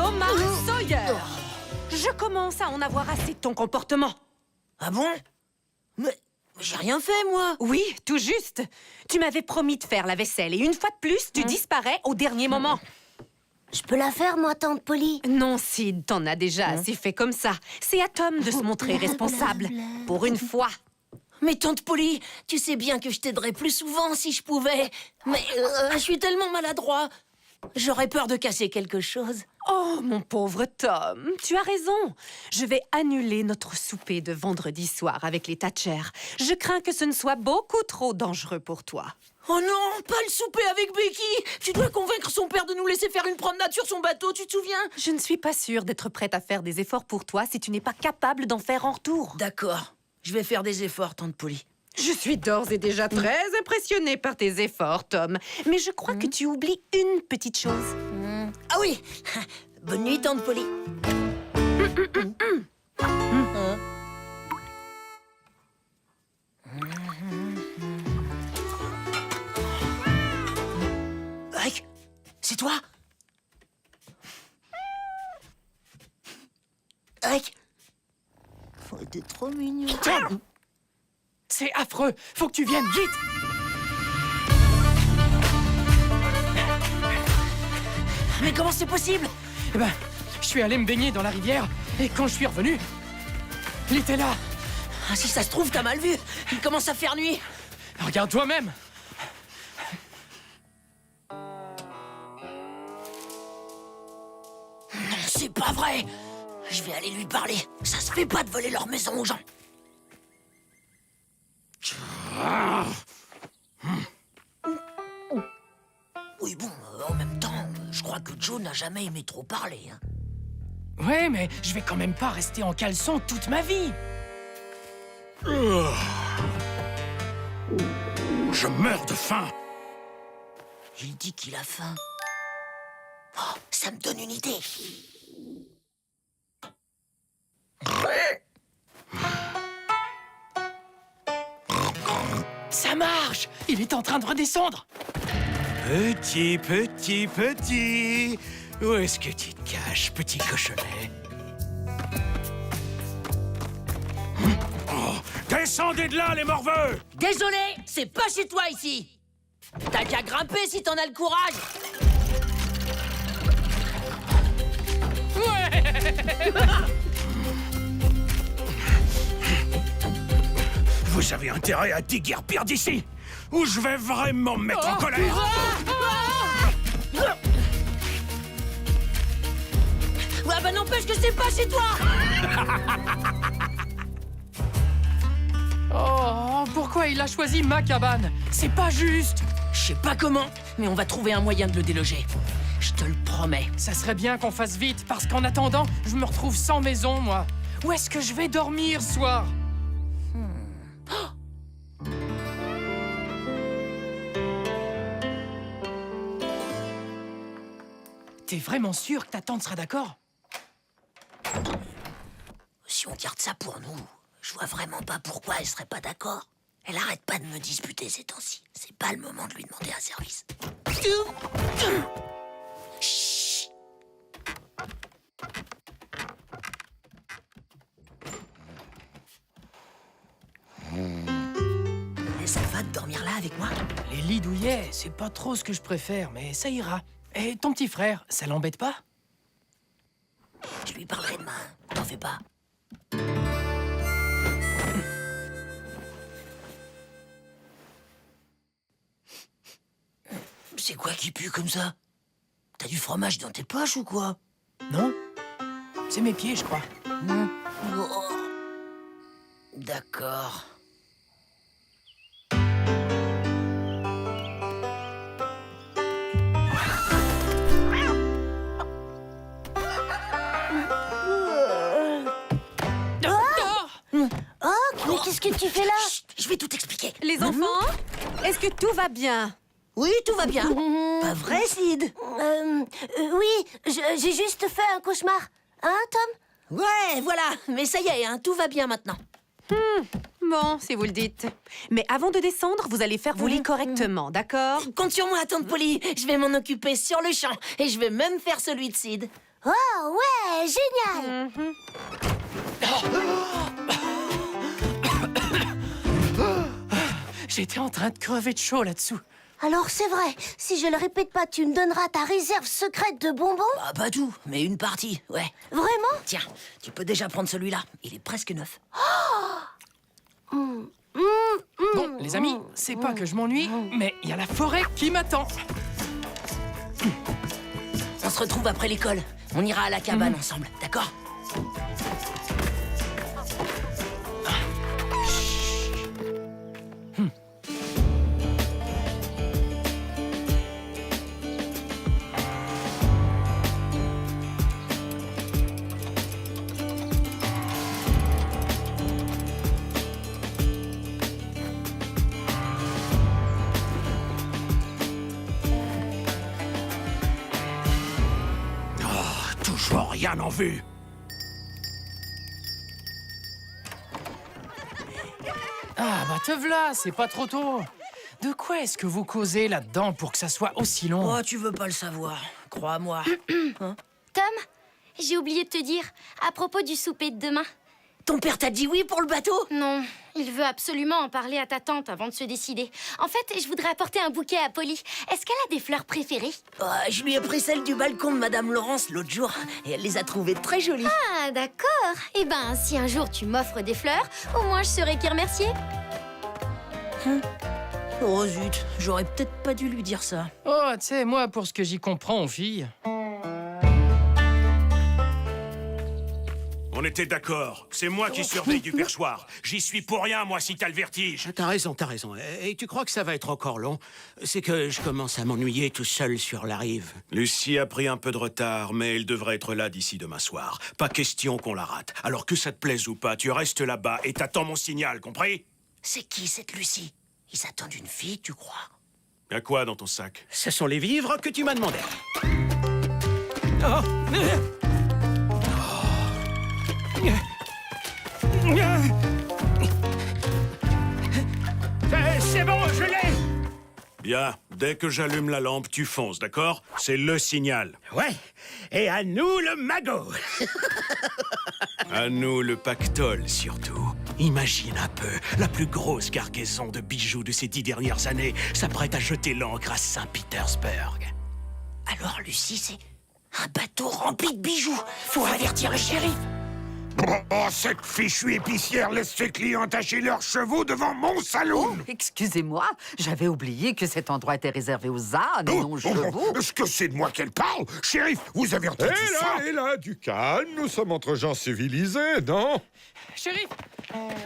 Thomas Sawyer. Je commence à en avoir assez de ton comportement. Ah bon? Mais j'ai rien fait, moi. Oui, tout juste. Tu m'avais promis de faire la vaisselle et une fois de plus, tu disparais au dernier moment. Je peux la faire, moi, tante Polly? Non, Sid, t'en as déjà assez fait comme ça. C'est à Tom de se montrer responsable. Pour une fois. Mais tante Polly, tu sais bien que je t'aiderais plus souvent si je pouvais. Mais je suis tellement maladroit. J'aurais peur de casser quelque chose. Oh, mon pauvre Tom, tu as raison. Je vais annuler notre souper de vendredi soir avec les Thatcher. Je crains que ce ne soit beaucoup trop dangereux pour toi. Oh non, pas le souper avec Becky! Tu dois convaincre son père de nous laisser faire une promenade sur son bateau, tu te souviens? Je ne suis pas sûre d'être prête à faire des efforts pour toi si tu n'es pas capable d'en faire en retour. D'accord, je vais faire des efforts, tante Polly. Je suis d'ores et déjà très impressionnée par tes efforts, Tom. Mais je crois que tu oublies une petite chose. Ah oui! Bonne nuit, tante Polly. Ike, c'est toi? Ike? Oh, t'es trop mignon. Tom! C'est affreux! Faut que tu viennes vite! Mais comment c'est possible? Eh ben, je suis allé me baigner dans la rivière, et quand je suis revenu, il était là! Ah, si ça se trouve, t'as mal vu. Il commence à faire nuit. Regarde toi-même! Non, c'est pas vrai. Je vais aller lui parler. Ça se fait pas de voler leur maison aux gens. Oui, bon, en même temps, je crois que Joe n'a jamais aimé trop parler. Hein. Ouais, mais je vais quand même pas rester en caleçon toute ma vie! Je meurs de faim. Il dit qu'il a faim. Oh, ça me donne une idée. Ça marche! Il est en train de redescendre! Petit, petit, petit. Où est-ce que tu te caches, petit cochonnet? Oh, descendez de là, les morveux! Désolé, c'est pas chez toi ici. T'as qu'à grimper si t'en as le courage. Vous avez intérêt à déguerpir d'ici, ou je vais vraiment me mettre en colère. Ouais, bah n'empêche que c'est pas chez toi. Oh, pourquoi il a choisi ma cabane? C'est pas juste! Je sais pas comment, mais on va trouver un moyen de le déloger. Je te le promets. Ça serait bien qu'on fasse vite, parce qu'en attendant, je me retrouve sans maison, moi. Où est-ce que je vais dormir ce soir? T'es vraiment sûr que ta tante sera d'accord? Si on garde ça pour nous, je vois vraiment pas pourquoi elle serait pas d'accord. Elle arrête pas de me disputer ces temps-ci. C'est pas le moment de lui demander un service. Chut. Et ça te va de dormir là avec moi? Les lits douillets, c'est pas trop ce que je préfère, mais ça ira. Et ton petit frère, ça l'embête pas? Je lui parlerai demain, t'en fais pas. C'est quoi qui pue comme ça? T'as du fromage dans tes poches ou quoi? Non? C'est mes pieds, je crois. Oh. D'accord. Oh, mais qu'est-ce que tu fais là? Chut, je vais tout expliquer. Les enfants, est-ce que tout va bien? Oui, tout va bien. Pas vrai, Sid? Oui, j'ai juste fait un cauchemar. Hein, Tom? Ouais, voilà. Mais ça y est, hein, tout va bien maintenant. Bon, si vous le dites. Mais avant de descendre, vous allez faire vos lits correctement, d'accord? Compte sur moi, tante Polly. Je vais m'en occuper sur le champ. Et je vais même faire celui de Sid. Oh, ouais, génial! J'étais en train de crever de chaud là-dessous. Alors c'est vrai, si je le répète pas, tu me donneras ta réserve secrète de bonbons? Bah, pas tout, mais une partie, ouais. Vraiment? Tiens, tu peux déjà prendre celui-là. Il est presque neuf. Bon, les amis, c'est pas que je m'ennuie, mais il y a la forêt qui m'attend. On se retrouve après l'école. On ira à la cabane ensemble, d'accord? Toujours rien en vue. Ah, bah te v'là, c'est pas trop tôt. De quoi est-ce que vous causez là-dedans pour que ça soit aussi long? Oh, tu veux pas le savoir, crois-moi. Tom, j'ai oublié de te dire, à propos du souper de demain. Ton père t'a dit oui pour le bateau? Non, il veut absolument en parler à ta tante avant de se décider. En fait, je voudrais apporter un bouquet à Polly. Est-ce qu'elle a des fleurs préférées? Oh, je lui ai pris celle du balcon de Madame Laurence l'autre jour, et elle les a trouvées très jolies. Ah, d'accord. Eh ben, si un jour tu m'offres des fleurs, au moins je saurai qui remercier. Oh zut, j'aurais peut-être pas dû lui dire ça. Oh, tu sais, moi, pour ce que j'y comprends, fille. On était d'accord. C'est moi qui surveille du perchoir. J'y suis pour rien, moi, si t'as le vertige. T'as raison, t'as raison. Et tu crois que ça va être encore long? C'est que je commence à m'ennuyer tout seul sur la rive. Lucie a pris un peu de retard, mais elle devrait être là d'ici demain soir. Pas question qu'on la rate. Alors que ça te plaise ou pas, tu restes là-bas et t'attends mon signal, compris? C'est qui cette Lucie? Ils attendent une fille, tu crois? Y'a quoi dans ton sac? Ce sont les vivres que tu m'as demandé. C'est bon, je l'ai! Bien, dès que j'allume la lampe, tu fonces, d'accord? C'est le signal. Ouais. Et à nous le magot. À nous le pactole, surtout. Imagine un peu, la plus grosse cargaison de bijoux de ces 10 dernières années s'apprête à jeter l'ancre à Saint-Pétersbourg. Alors Lucie, c'est un bateau rempli de bijoux. Faut avertir le shérif. Oh, cette fichue épicière laisse ses clients attacher leurs chevaux devant mon salon. Excusez-moi, j'avais oublié que cet endroit était réservé aux ânes et non aux chevaux. Est-ce que c'est de moi qu'elle parle? Shérif, vous avez entendu ça? Et là, du calme, nous sommes entre gens civilisés, non? Shérif,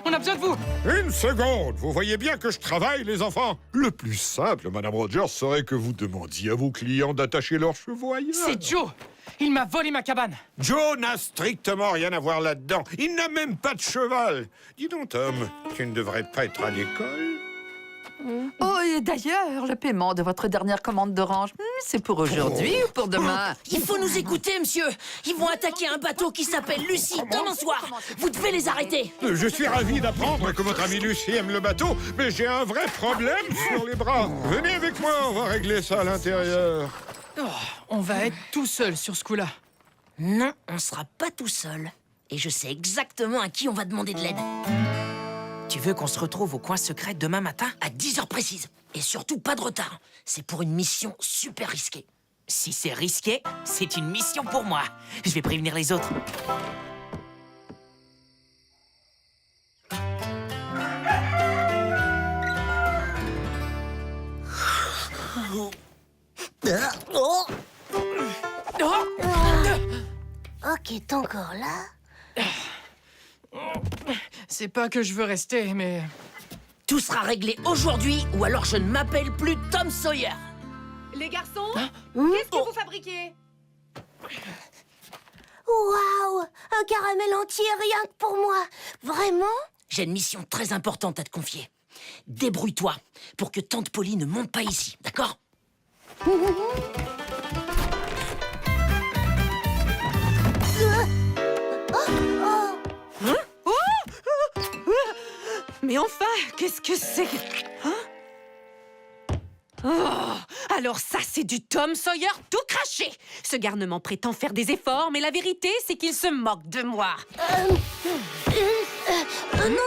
on a besoin de vous. Une seconde, vous voyez bien que je travaille, les enfants. Le plus simple, Madame Rogers, serait que vous demandiez à vos clients d'attacher leurs chevaux ailleurs. C'est Joe. Il m'a volé ma cabane. Joe n'a strictement rien à voir là-dedans. Il n'a même pas de cheval. Dis donc, Tom, tu ne devrais pas être à l'école? Oh, et d'ailleurs, le paiement de votre dernière commande d'orange, c'est pour aujourd'hui ou pour demain? Il faut nous écouter, monsieur. Ils vont attaquer un bateau qui s'appelle Lucie demain soir. Vous devez les arrêter. Je suis ravi d'apprendre que votre amie Lucie aime le bateau, mais j'ai un vrai problème sur les bras. Venez avec moi, on va régler ça à l'intérieur. Oh, on va être tout seul sur ce coup-là. Non, on sera pas tout seul. Et je sais exactement à qui on va demander de l'aide. Tu veux qu'on se retrouve au coin secret demain matin? À 10h précises. Et surtout, pas de retard. C'est pour une mission super risquée. Si c'est risqué, c'est une mission pour moi. Je vais prévenir les autres. Oh, Ok, t'es encore là? C'est pas que je veux rester, mais... Tout sera réglé aujourd'hui, ou alors je ne m'appelle plus Tom Sawyer. Les garçons, qu'est-ce que vous fabriquez? Waouh! Un caramel entier rien que pour moi! Vraiment? J'ai une mission très importante à te confier. Débrouille-toi pour que Tante Polly ne monte pas ici, d'accord? Mais enfin, qu'est-ce que c'est? Hein? Oh, Alors ça, c'est du Tom Sawyer tout craché. Ce garnement prétend faire des efforts, mais la vérité, c'est qu'il se moque de moi. Non,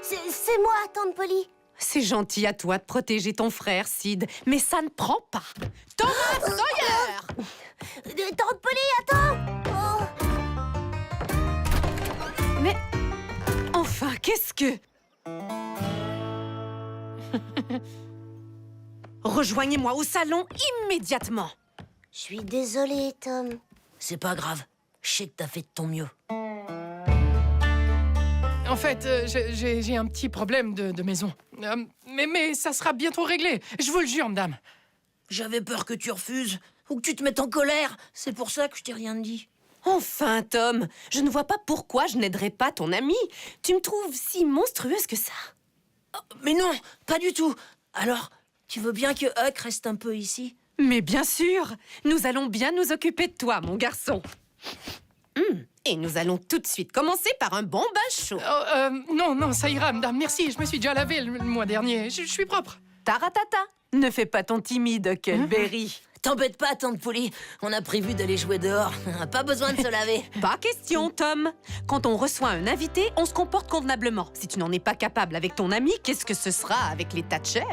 c'est moi, tante Polly. C'est gentil à toi de protéger ton frère, Sid, mais ça ne prend pas. Thomas Sawyer! Tante Polly, attends! Mais enfin, qu'est-ce que... Rejoignez-moi au salon immédiatement. Je suis désolée, Tom. C'est pas grave. Je sais que t'as fait de ton mieux. En fait, j'ai un petit problème de maison. Mais ça sera bientôt réglé. Je vous le jure, madame. J'avais peur que tu refuses ou que tu te mettes en colère. C'est pour ça que je t'ai rien dit. Enfin, Tom, je ne vois pas pourquoi je n'aiderais pas ton ami. Tu me trouves si monstrueuse que ça. Oh, mais non, pas du tout. Alors, tu veux bien que Huck reste un peu ici? Mais bien sûr, nous allons bien nous occuper de toi, mon garçon. Et nous allons tout de suite commencer par un bon bain chaud. Non, ça ira, madame. Merci, je me suis déjà lavé le mois dernier. Je suis propre. Taratata, ne fais pas ton timide, Huckleberry. T'embête pas, tante Polly. On a prévu d'aller jouer dehors. Pas besoin de se laver. Pas question, Tom. Quand on reçoit un invité, on se comporte convenablement. Si tu n'en es pas capable avec ton ami, qu'est-ce que ce sera avec les Thatcher?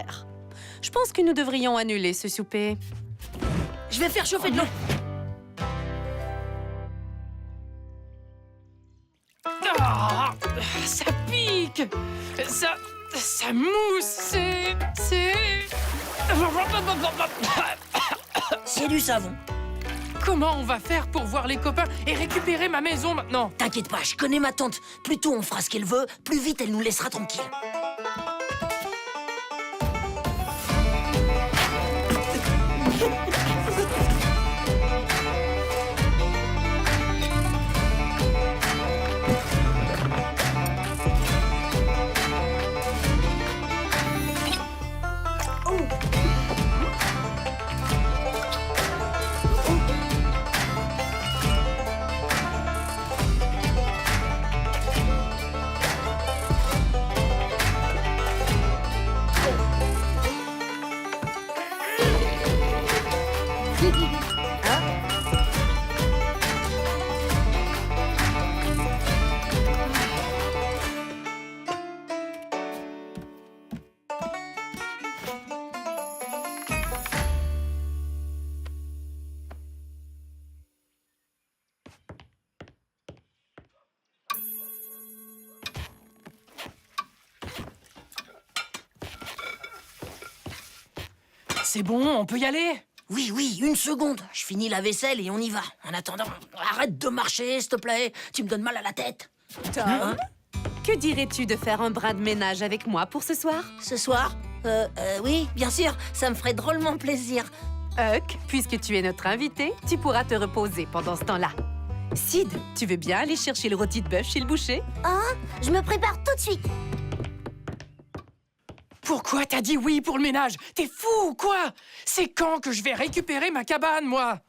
Je pense que nous devrions annuler ce souper. Je vais faire chauffer de l'eau. Ah, ça pique. Ça mousse. C'est... C'est du savon. Comment on va faire pour voir les copains et récupérer ma maison maintenant? T'inquiète pas, je connais ma tante. Plus tôt on fera ce qu'elle veut, plus vite elle nous laissera tranquille. C'est bon, on peut y aller? Oui, une seconde. Je finis la vaisselle et on y va. En attendant, arrête de marcher, s'il te plaît. Tu me donnes mal à la tête. Tom, que dirais-tu de faire un brin de ménage avec moi pour ce soir? Ce soir? Oui, bien sûr. Ça me ferait drôlement plaisir. Huck, puisque tu es notre invité, tu pourras te reposer pendant ce temps-là. Sid, tu veux bien aller chercher le rôti de bœuf chez le boucher? Je me prépare tout de suite. Pourquoi t'as dit oui pour le ménage? T'es fou ou quoi? C'est quand que je vais récupérer ma cabane, moi?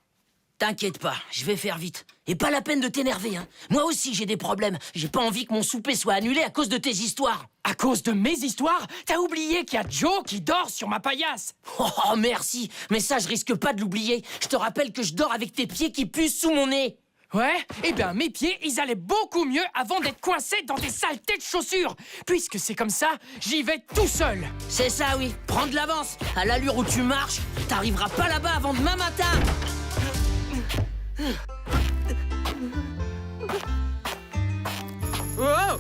T'inquiète pas, je vais faire vite. Et pas la peine de t'énerver, hein. Moi aussi, j'ai des problèmes. J'ai pas envie que mon souper soit annulé à cause de tes histoires. À cause de mes histoires? T'as oublié qu'il y a Joe qui dort sur ma paillasse? Oh, merci. Mais ça, je risque pas de l'oublier. Je te rappelle que je dors avec tes pieds qui puent sous mon nez. Ouais? Eh bien, mes pieds, ils allaient beaucoup mieux avant d'être coincés dans des saletés de chaussures. Puisque c'est comme ça, j'y vais tout seul. C'est ça, oui. Prends de l'avance. À l'allure où tu marches, t'arriveras pas là-bas avant demain matin. Oh!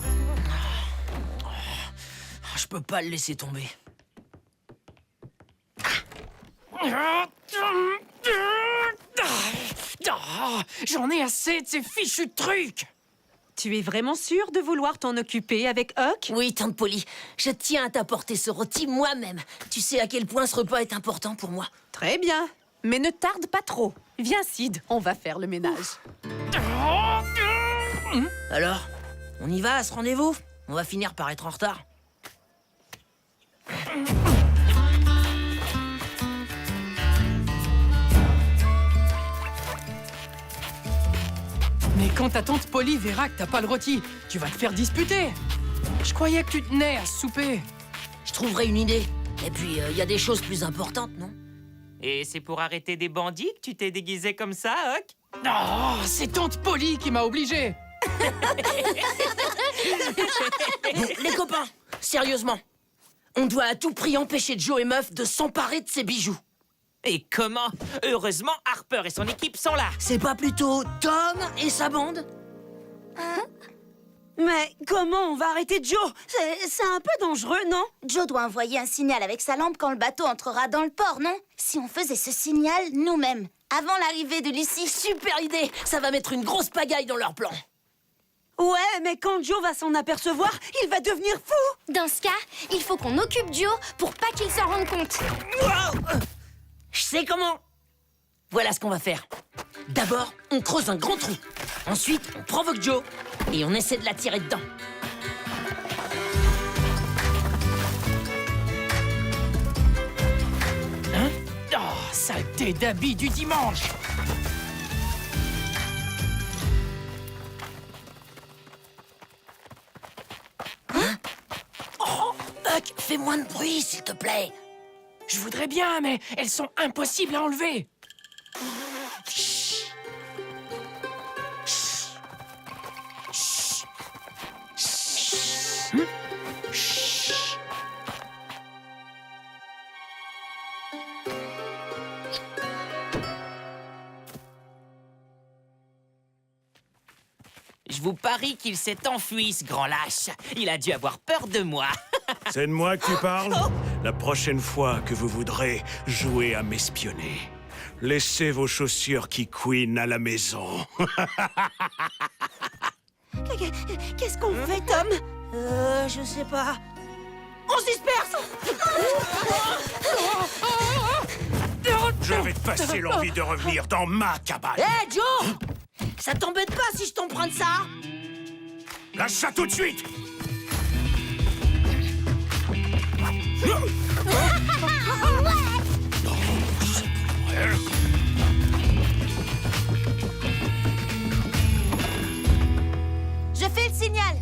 Je peux pas le laisser tomber. J'en ai assez de ces fichus trucs. Tu es vraiment sûr de vouloir t'en occuper avec Huck? Oui, tante Polly. Je tiens à t'apporter ce rôti moi-même. Tu sais à quel point ce repas est important pour moi. Très bien, mais ne tarde pas trop. Viens, Sid, on va faire le ménage. Alors, on y va à ce rendez-vous? On va finir par être en retard. Mais quand ta tante Polly verra que t'as pas le rôti, tu vas te faire disputer. Je croyais que tu tenais à ce souper. Je trouverai une idée. Et puis, il y a des choses plus importantes, non? Et c'est pour arrêter des bandits que tu t'es déguisé comme ça, Huck? Oh, c'est Tante Polly qui m'a obligé. Bon, les copains, sérieusement, on doit à tout prix empêcher Joe et Muff de s'emparer de ces bijoux. Et comment? Heureusement, Harper et son équipe sont là. C'est pas plutôt Tom et sa bande? Mais comment on va arrêter Joe? C'est un peu dangereux, non? Joe doit envoyer un signal avec sa lampe quand le bateau entrera dans le port, non? Si on faisait ce signal nous-mêmes, avant l'arrivée de Lucie... Super idée! Ça va mettre une grosse pagaille dans leur plan. Ouais, mais quand Joe va s'en apercevoir, il va devenir fou! Dans ce cas, il faut qu'on occupe Joe pour pas qu'il s'en rende compte. Wow! Je sais comment! Voilà ce qu'on va faire. D'abord, on creuse un grand trou. Ensuite, on provoque Joe et on essaie de la tirer dedans. Hein? Oh, saleté d'habit du dimanche! Oh, Huck, fais moins de bruit, s'il te plaît. Je voudrais bien, mais elles sont impossibles à enlever. Je vous parie qu'il s'est enfui, ce grand lâche. Il a dû avoir peur de moi. C'est de moi que tu parles? La prochaine fois que vous voudrez jouer à m'espionner, laissez vos chaussures qui couinent à la maison. Qu'est-ce qu'on fait, Tom? Je sais pas. On se disperse! Je vais te passer l'envie de revenir dans ma cabane. Hé, Joe! Ça t'embête pas si je t'emprunte ça? Lâche ça tout de suite! Je fais le signal.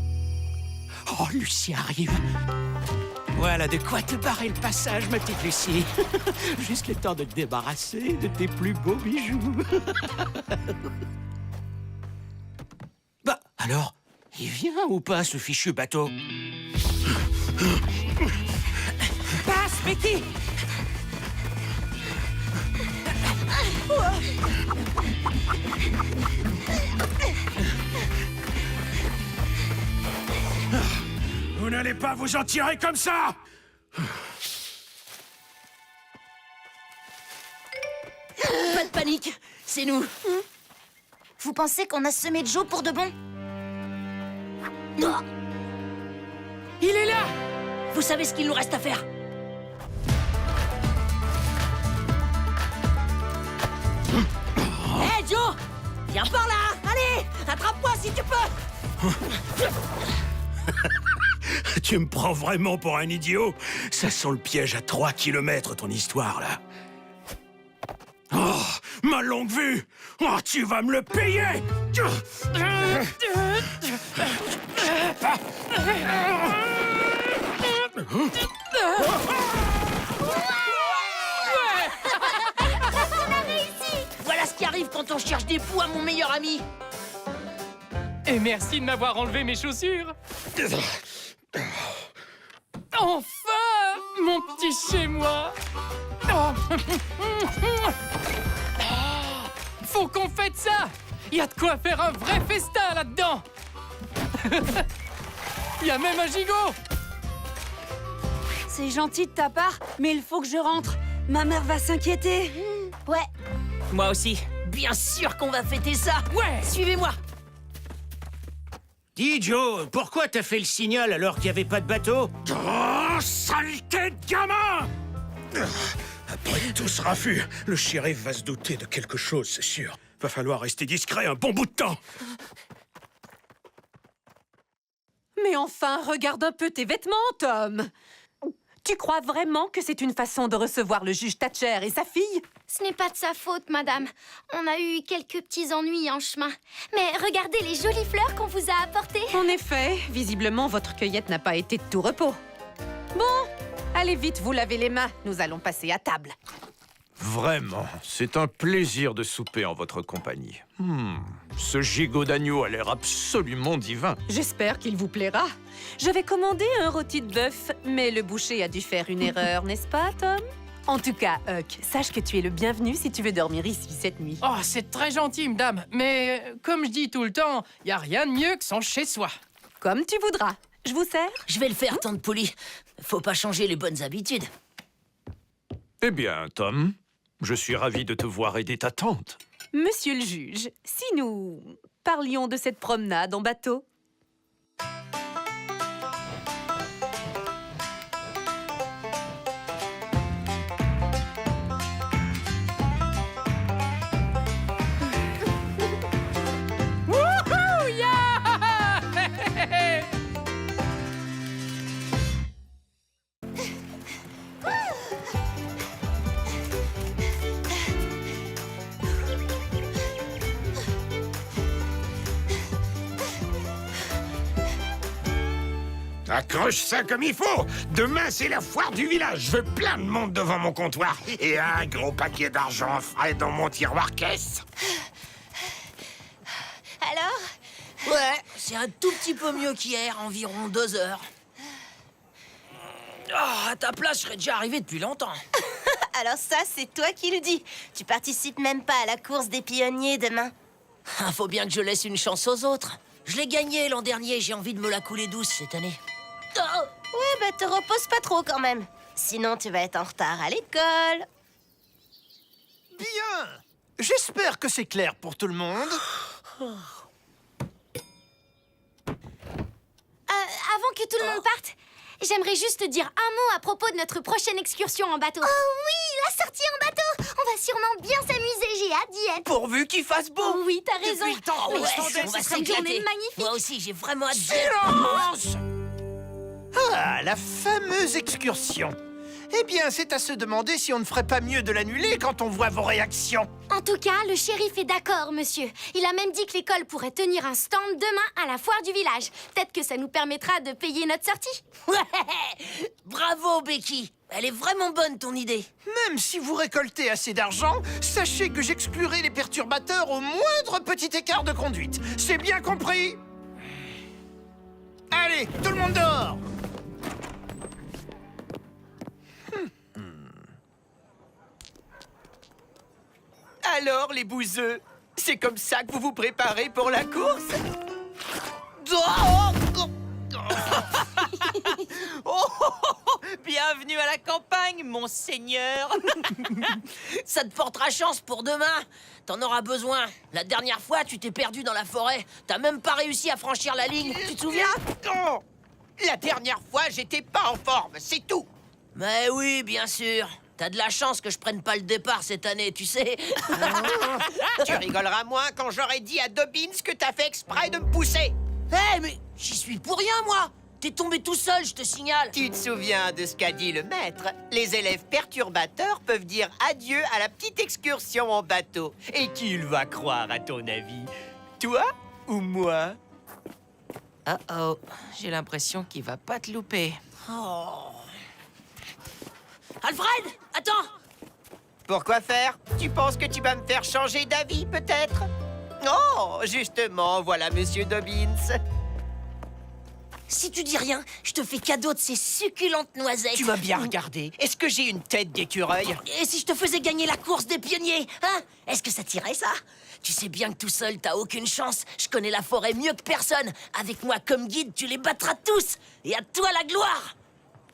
Oh, Lucie arrive. Voilà de quoi te barrer le passage, ma petite Lucie. Juste le temps de te débarrasser de tes plus beaux bijoux. Bah, alors, il vient ou pas, ce fichu bateau? Passe, Mickey! Vous n'allez pas vous en tirer comme ça! Pas de panique, c'est nous. Vous pensez qu'on a semé Joe pour de bon? Il est là! Vous savez ce qu'il nous reste à faire? Hé, Joe! Viens par là! Allez! Attrape-moi si tu peux! Tu me prends vraiment pour un idiot? Ça sent le piège à 3 kilomètres, ton histoire, là. Oh, ma longue vue! Oh, tu vas me le payer! Voilà ce qui arrive quand on cherche des poux à mon meilleur ami. Et merci de m'avoir enlevé mes chaussures. Enfin, mon petit chez-moi. Oh. Faut qu'on fête ça. Il y a de quoi faire un vrai festin là-dedans. Il y a même un gigot. C'est gentil de ta part, mais il faut que je rentre. Ma mère va s'inquiéter. Ouais. Moi aussi. Bien sûr qu'on va fêter ça. Ouais. Suivez-moi. Dis, Joe, pourquoi t'as fait le signal alors qu'il n'y avait pas de bateau? Oh, saleté de gamin! Après tout ce raffut, le shérif va se douter de quelque chose, c'est sûr. Va falloir rester discret un bon bout de temps. Mais enfin, regarde un peu tes vêtements, Tom. Tu crois vraiment que c'est une façon de recevoir le juge Thatcher et sa fille? Ce n'est pas de sa faute, madame. On a eu quelques petits ennuis en chemin. Mais regardez les jolies fleurs qu'on vous a apportées. En effet, visiblement, votre cueillette n'a pas été de tout repos. Bon, allez vite vous laver les mains. Nous allons passer à table. Vraiment, c'est un plaisir de souper en votre compagnie. Ce gigot d'agneau a l'air absolument divin. J'espère qu'il vous plaira. J'avais commandé un rôti de bœuf, mais le boucher a dû faire une erreur, n'est-ce pas, Tom? En tout cas, Huck, sache que tu es le bienvenu si tu veux dormir ici cette nuit. Oh, c'est très gentil, madame. Mais comme je dis tout le temps, y a rien de mieux que son chez-soi. Comme tu voudras. Je vous sers? Je vais le faire, tante Polly. Faut pas changer les bonnes habitudes. Eh bien, Tom, je suis ravi de te voir aider ta tante. Monsieur le juge, si nous parlions de cette promenade en bateau? Wouhou! Yeah! Accroche ça comme il faut. Demain, c'est la foire du village. Je veux plein de monde devant mon comptoir. Et un gros paquet d'argent frais dans mon tiroir caisse. Alors? Ouais, c'est un tout petit peu mieux qu'hier, environ 2 heures. Oh, à ta place, je serais déjà arrivé depuis longtemps. Alors ça, c'est toi qui le dis. Tu participes même pas à la course des pionniers demain. Faut bien que je laisse une chance aux autres. Je l'ai gagné l'an dernier, j'ai envie de me la couler douce cette année. Oh! Ouais, bah te repose pas trop quand même. Sinon, tu vas être en retard à l'école. Bien. J'espère que c'est clair pour tout le monde. Avant que tout le monde parte, j'aimerais juste te dire un mot à propos de notre prochaine excursion en bateau. Oh oui, la sortie en bateau! On va sûrement bien s'amuser, j'ai hâte d'y être. Pourvu qu'il fasse beau. Oh oui, t'as raison. Depuis le temps, Mais ouais, ce on va sera une journée s'éclater. magnifique. Moi aussi, j'ai vraiment hâte d'y être. Silence! Ah, la fameuse excursion. Eh bien, c'est à se demander si on ne ferait pas mieux de l'annuler quand on voit vos réactions. En tout cas, le shérif est d'accord, monsieur. Il a même dit que l'école pourrait tenir un stand demain à la foire du village. Peut-être que ça nous permettra de payer notre sortie. Ouais! Bravo, Becky. Elle est vraiment bonne, ton idée. Même si vous récoltez assez d'argent, sachez que j'exclurai les perturbateurs au moindre petit écart de conduite. C'est bien compris? Allez, tout le monde dehors! Alors, les bouseux, c'est comme ça que vous vous préparez pour la course? Bienvenue à la campagne, monseigneur. Ça te portera chance pour demain. T'en auras besoin. La dernière fois, tu t'es perdu dans la forêt. T'as même pas réussi à franchir la ligne. Tu te souviens? Oh, la dernière fois, j'étais pas en forme, c'est tout. Mais oui, bien sûr. T'as de la chance que je prenne pas le départ cette année, tu sais. Tu rigoleras moins quand j'aurai dit à Dobbins que t'as fait exprès de me pousser. Hé, mais j'y suis pour rien, moi. T'es tombé tout seul, je te signale. Tu te souviens de ce qu'a dit le maître? Les élèves perturbateurs peuvent dire adieu à la petite excursion en bateau. Et qui il va croire, à ton avis? Toi ou moi? Oh, j'ai l'impression qu'il va pas te louper. Oh. Alfred, attends! Pourquoi faire? Tu penses que tu vas me faire changer d'avis, peut-être? Oh, justement, voilà Monsieur Dobbins. Si tu dis rien, je te fais cadeau de ces succulentes noisettes. Tu m'as bien regardé. Est-ce que j'ai une tête d'écureuil? Et si je te faisais gagner la course des pionniers, hein? Est-ce que ça t'irait, ça? Tu sais bien que tout seul, t'as aucune chance. Je connais la forêt mieux que personne. Avec moi comme guide, tu les battras tous. Et à toi la gloire!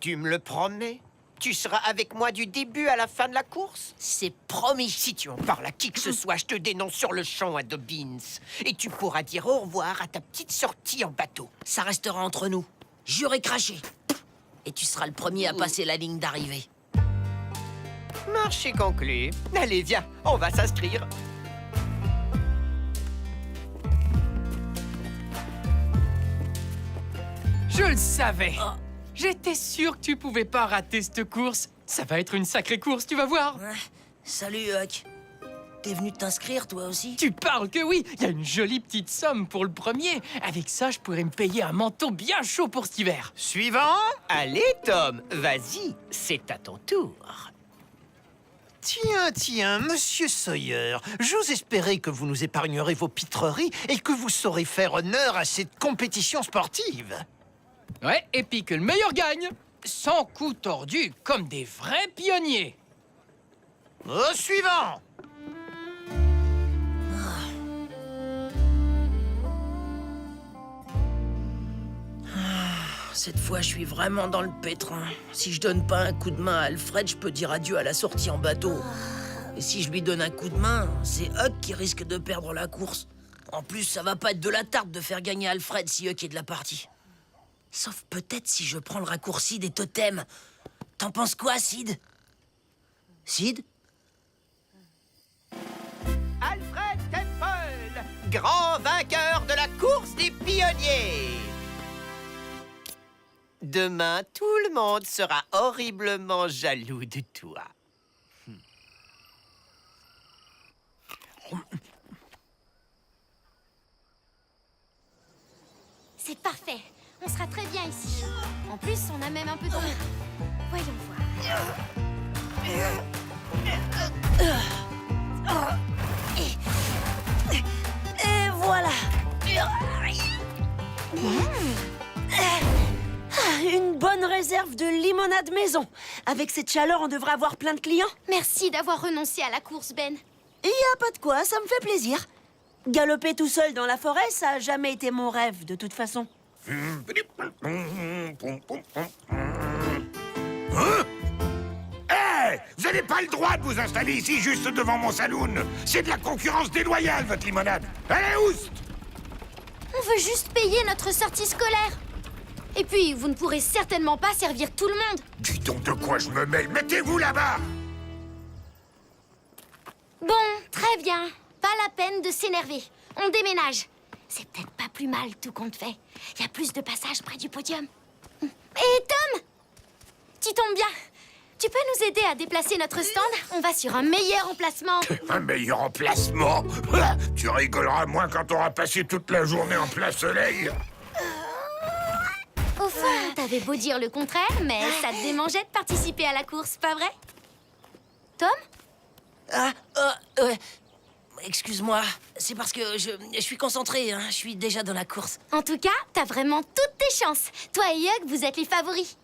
Tu me le promets? Tu seras avec moi du début à la fin de la course? C'est promis. Si tu en parles à qui que ce soit, je te dénonce sur le champ à Dobbins. Et tu pourras dire au revoir à ta petite sortie en bateau. Ça restera entre nous. Juré craché. Et tu seras le premier à passer la ligne d'arrivée. Marché conclu. Allez, viens, on va s'inscrire. Je le savais. J'étais sûr que tu pouvais pas rater cette course. Ça va être une sacrée course, tu vas voir. Salut, Huck. T'es venu t'inscrire, toi aussi? Tu parles que oui. Il y a une jolie petite somme pour le premier. Avec ça, je pourrais me payer un manteau bien chaud pour cet hiver. Suivant? Allez, Tom, vas-y, c'est à ton tour. Tiens, monsieur Sawyer, j'ose espérer que vous nous épargnerez vos pitreries et que vous saurez faire honneur à cette compétition sportive. Ouais, et puis que le meilleur gagne, sans coup tordu, comme des vrais pionniers. Au suivant! Cette fois, je suis vraiment dans le pétrin. Si je donne pas un coup de main à Alfred, je peux dire adieu à la sortie en bateau. Et si je lui donne un coup de main, c'est Huck qui risque de perdre la course. En plus, ça va pas être de la tarte de faire gagner Alfred si Huck est de la partie. Sauf peut-être si je prends le raccourci des totems. T'en penses quoi, Sid? Sid? Alfred Temple, grand vainqueur de la course des pionniers. Demain, tout le monde sera horriblement jaloux de toi. C'est parfait. On sera très bien ici. En plus, on a même un peu d'eau. Voyons voir. Et voilà. Une bonne réserve de limonade maison. Avec cette chaleur, on devrait avoir plein de clients. Merci d'avoir renoncé à la course, Ben. Il y a pas de quoi, ça me fait plaisir. Galoper tout seul dans la forêt, ça a jamais été mon rêve, de toute façon. Hein? Hey, vous n'avez pas le droit de vous installer ici, juste devant mon saloon. C'est de la concurrence déloyale, votre limonade. Allez, oust! On veut juste payer notre sortie scolaire. Et puis, vous ne pourrez certainement pas servir tout le monde. Dis donc de quoi je me mêle. Mettez-vous là-bas. Bon, très bien. Pas la peine de s'énerver. On déménage. C'est peut-être pas plus mal, tout compte fait. Il y a plus de passages près du podium. Et Tom! Tu tombes bien. Tu peux nous aider à déplacer notre stand? On va sur un meilleur emplacement. Un meilleur emplacement? Tu rigoleras moins quand t'auras passé toute la journée en plein soleil. Au fond, t'avais beau dire le contraire, mais ça te démangeait de participer à la course, pas vrai? Tom? Excuse-moi, c'est parce que je suis concentré, hein. Je suis déjà dans la course. En tout cas, t'as vraiment toutes tes chances. Toi et Huck, vous êtes les favoris.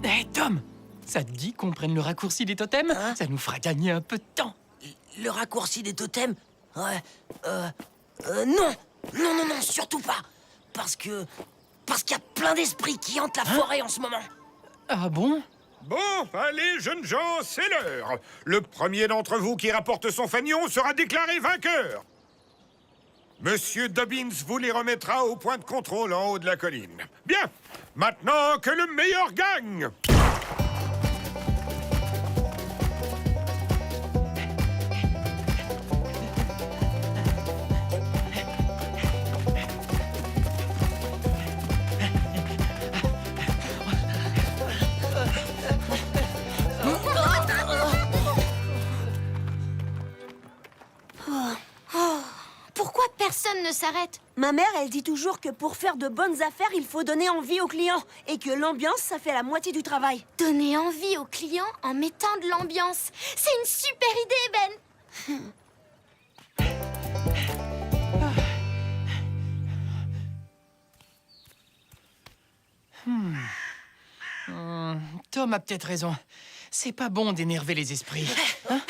Hé, Tom, ça te dit qu'on prenne le raccourci des totems? Ça nous fera gagner un peu de temps. Le raccourci des totems? Ouais, non! Non, surtout pas! Parce qu'il y a plein d'esprits qui hantent la forêt en ce moment. Ah bon? Bon, allez, jeunes gens, c'est l'heure. Le premier d'entre vous qui rapporte son fanion sera déclaré vainqueur. Monsieur Dobbins vous les remettra au point de contrôle en haut de la colline. Bien, maintenant que le meilleur gagne. Pourquoi personne ne s'arrête? Ma mère, elle dit toujours que pour faire de bonnes affaires, il faut donner envie aux clients. Et que l'ambiance, ça fait la moitié du travail. Donner envie aux clients en mettant de l'ambiance. C'est une super idée, Ben. Tom a peut-être raison. C'est pas bon d'énerver les esprits. Hein?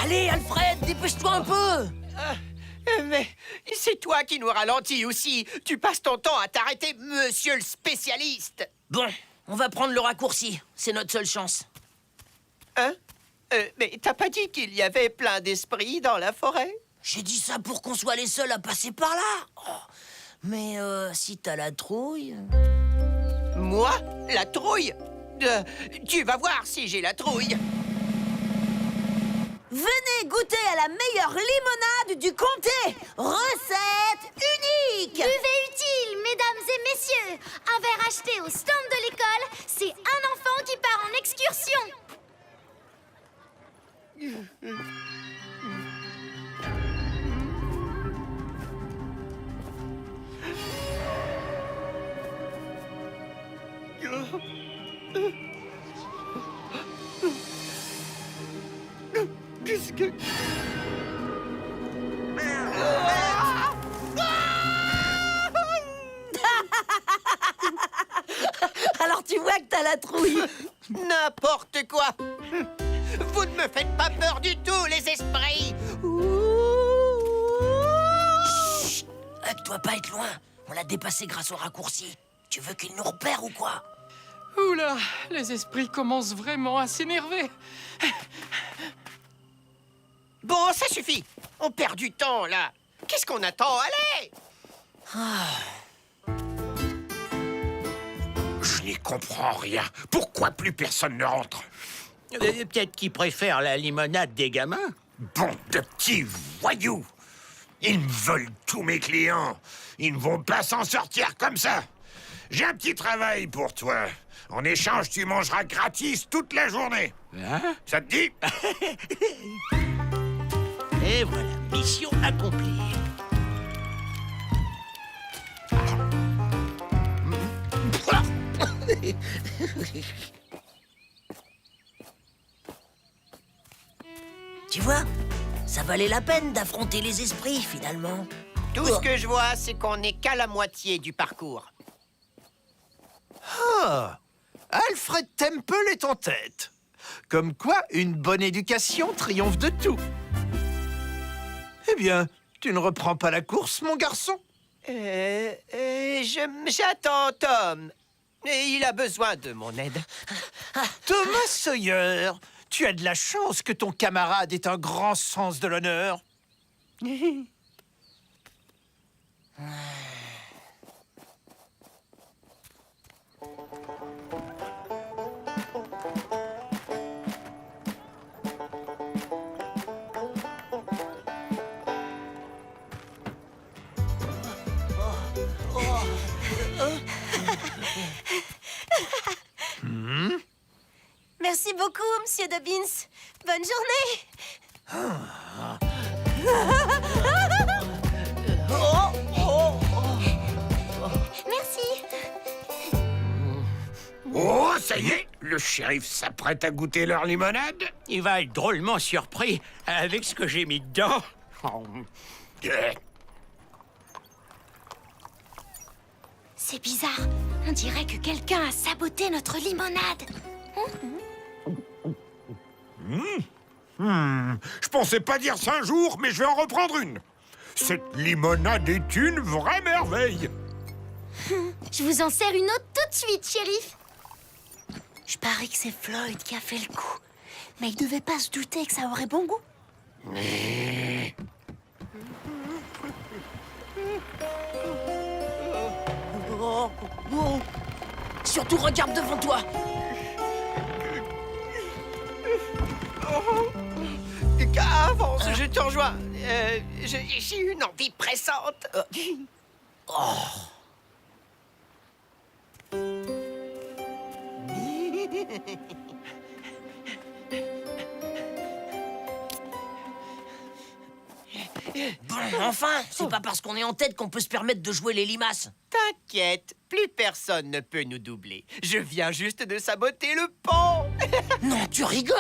Allez, Alfred, dépêche-toi un peu! Mais c'est toi qui nous ralentis aussi. Tu passes ton temps à t'arrêter, monsieur le spécialiste. Bon, on va prendre le raccourci. C'est notre seule chance. Hein? Mais t'as pas dit qu'il y avait plein d'esprits dans la forêt? J'ai dit ça pour qu'on soit les seuls à passer par là. Oh. Mais si t'as la trouille... Moi? La trouille? Tu vas voir si j'ai la trouille. Venez goûter à la meilleure limonade du comté. Recette unique. Buvez utile, mesdames et messieurs. Un verre acheté au stand de l'école, c'est un enfant qui part en excursion. Qu'est-ce que... Alors tu vois que t'as la trouille. N'importe quoi. Vous ne me faites pas peur du tout, les esprits. Chut! Elle doit pas être loin. On l'a dépassé grâce au raccourci. Tu veux qu'il nous repère ou quoi? Oula, les esprits commencent vraiment à s'énerver. Bon, ça suffit. On perd du temps, là. Qu'est-ce qu'on attend? Allez! Je n'y comprends rien. Pourquoi plus personne ne rentre? Peut-être qu'ils préfèrent la limonade des gamins. Bon de petits voyous. Ils me veulent tous mes clients. Ils ne vont pas s'en sortir comme ça. J'ai un petit travail pour toi. En échange, tu mangeras gratis toute la journée. Hein? Ça te dit? Et voilà, mission accomplie. Tu vois, ça valait la peine d'affronter les esprits, finalement. Tout ce que je vois, c'est qu'on n'est qu'à la moitié du parcours. Ah, Alfred Temple est en tête. Comme quoi, une bonne éducation triomphe de tout. Eh bien, tu ne reprends pas la course, mon garçon? J'attends Tom. Et il a besoin de mon aide. Thomas Sawyer, tu as de la chance que ton camarade ait un grand sens de l'honneur. Merci beaucoup, Monsieur Dobbins. Bonne journée. Merci. Oh, ça y est, le shérif s'apprête à goûter leur limonade. Il va être drôlement surpris avec ce que j'ai mis dedans. C'est bizarre. On dirait que quelqu'un a saboté notre limonade. Je pensais pas dire ça un jour, mais je vais en reprendre une. Cette limonade est une vraie merveille. Je vous en sers une autre tout de suite, shérif. Je parie que c'est Floyd qui a fait le coup. Mais il devait pas se douter que ça aurait bon goût. Surtout, regarde devant toi. Avance, je te rejoins. J'ai une envie pressante. Bon, enfin, c'est pas parce qu'on est en tête qu'on peut se permettre de jouer les limaces. T'inquiète, plus personne ne peut nous doubler. Je viens juste de saboter le pont. Non, tu rigoles?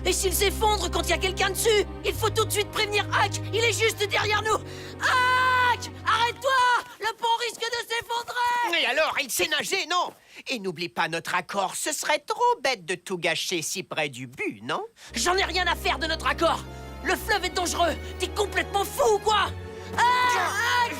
Et s'il s'effondre quand il y a quelqu'un dessus? Il faut tout de suite prévenir Hack. Il est juste derrière nous. Hack! Arrête-toi! Le pont risque de s'effondrer! Et alors, il sait nager, non? Et n'oublie pas notre accord, ce serait trop bête de tout gâcher si près du but, non? J'en ai rien à faire de notre accord. Le fleuve est dangereux. T'es complètement fou ou quoi? Hack!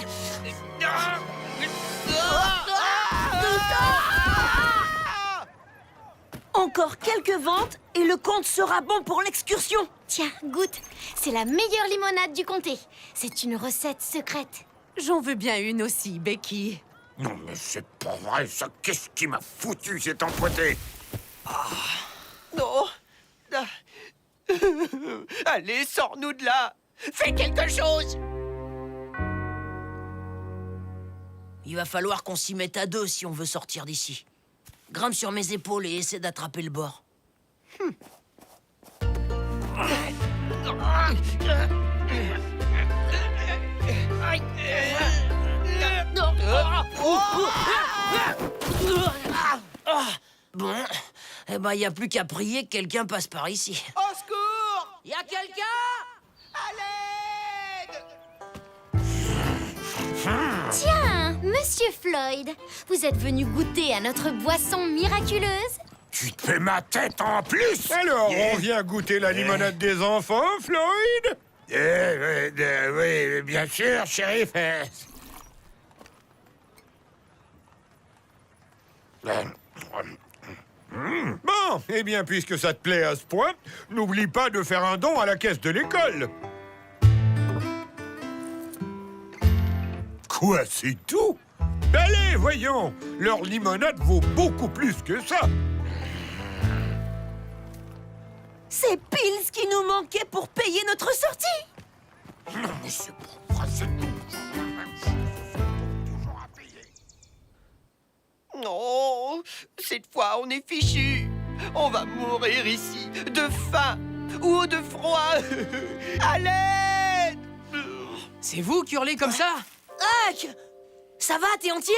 Encore quelques ventes et le compte sera bon pour l'excursion. Tiens, goûte. C'est la meilleure limonade du comté. C'est une recette secrète. J'en veux bien une aussi, Becky. Non, mais c'est pas vrai, ça. Qu'est-ce qui m'a foutu, cet empoîté? Non. Allez, sors-nous de là. Fais quelque chose. Il va falloir qu'on s'y mette à deux si on veut sortir d'ici. Grimpe sur mes épaules et essaie d'attraper le bord. Bon, eh ben, y a plus qu'à prier que quelqu'un passe par ici. Au secours! Y a quelqu'un? Tiens, Monsieur Floyd, vous êtes venu goûter à notre boisson miraculeuse? Tu te fais ma tête en plus! Alors, on vient goûter la limonade des enfants, Floyd? Oui, bien sûr, shérif. Bon, eh bien, puisque ça te plaît à ce point, n'oublie pas de faire un don à la caisse de l'école. Quoi, c'est tout? Allez, voyons, leur limonade vaut beaucoup plus que ça. C'est pile ce qui nous manquait pour payer notre sortie. Non, mais c'est pourquoi c'est toujours la même chose. Toujours à payer. Non, cette fois, on est fichu. On va mourir ici, de faim ou de froid. À l'aide! C'est vous qui hurlez comme ça? Huck! Ça va, t'es entier?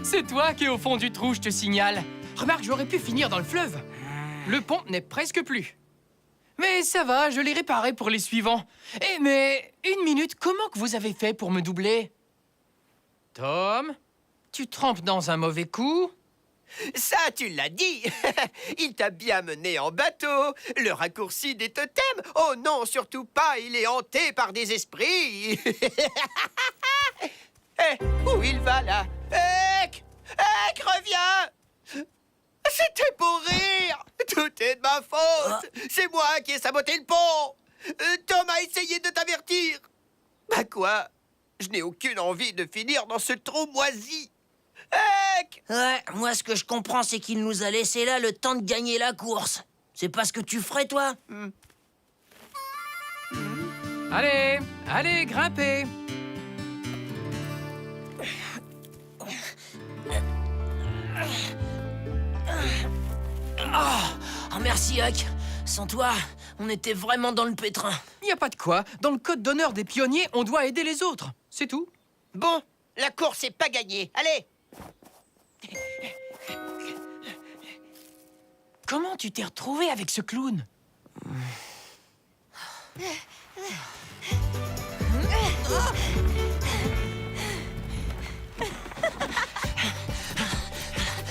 C'est toi qui es au fond du trou, je te signale. Remarque, j'aurais pu finir dans le fleuve. Le pont n'est presque plus. Mais ça va, je l'ai réparé pour les suivants. Eh, mais une minute, comment que vous avez fait pour me doubler? Tom, tu trempes dans un mauvais coup? Ça, tu l'as dit. Il t'a bien mené en bateau. Le raccourci des totems. Oh non, surtout pas, il est hanté par des esprits. Où il va, là? Ek! Ek, reviens! C'était pour rire! Tout est de ma faute! C'est moi qui ai saboté le pont! Tom a essayé de t'avertir! Bah quoi? Je n'ai aucune envie de finir dans ce trou moisi! Ek! Ouais, moi, ce que je comprends, c'est qu'il nous a laissé là le temps de gagner la course. C'est pas ce que tu ferais, toi? Allez, allez, grimpez. Oh, merci, Huck. Sans toi, on était vraiment dans le pétrin. Y a pas de quoi. Dans le code d'honneur des pionniers, on doit aider les autres. C'est tout. Bon, la course est pas gagnée. Allez! Comment tu t'es retrouvé avec ce clown?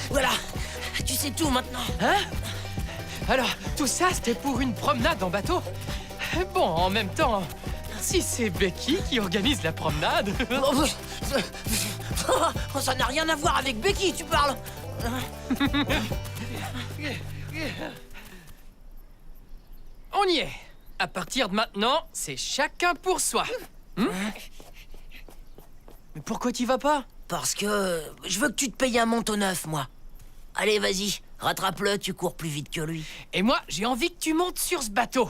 Voilà, tu sais tout maintenant. Hein? Alors, tout ça, c'était pour une promenade en bateau? Bon, en même temps, si c'est Becky qui organise la promenade... Ça n'a rien à voir avec Becky, tu parles. On y est. À partir de maintenant, c'est chacun pour soi. Mais pourquoi t'y vas pas? Parce que je veux que tu te payes un manteau neuf, moi. Allez, vas-y, rattrape-le, tu cours plus vite que lui. Et moi, j'ai envie que tu montes sur ce bateau.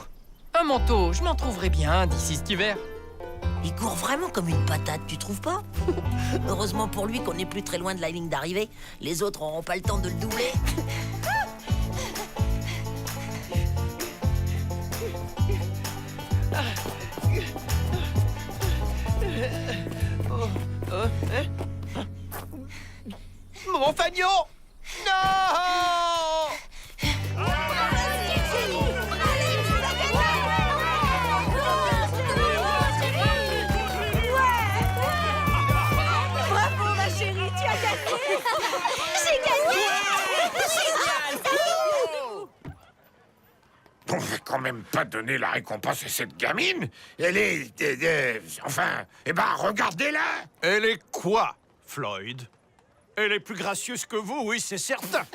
Un manteau, je m'en trouverai bien d'ici cet hiver. Il court vraiment comme une patate, tu trouves pas? Heureusement pour lui qu'on n'est plus très loin de la ligne d'arrivée. Les autres n'auront pas le temps de le doubler. Mon fanion! Non! Bravo, ma chérie, tu as gagné. J'ai gagné! On va quand même pas donner la récompense à cette gamine. Elle est... enfin... Eh ben, regardez-la. Elle est quoi, Floyd? Elle est plus gracieuse que vous, oui, c'est certain.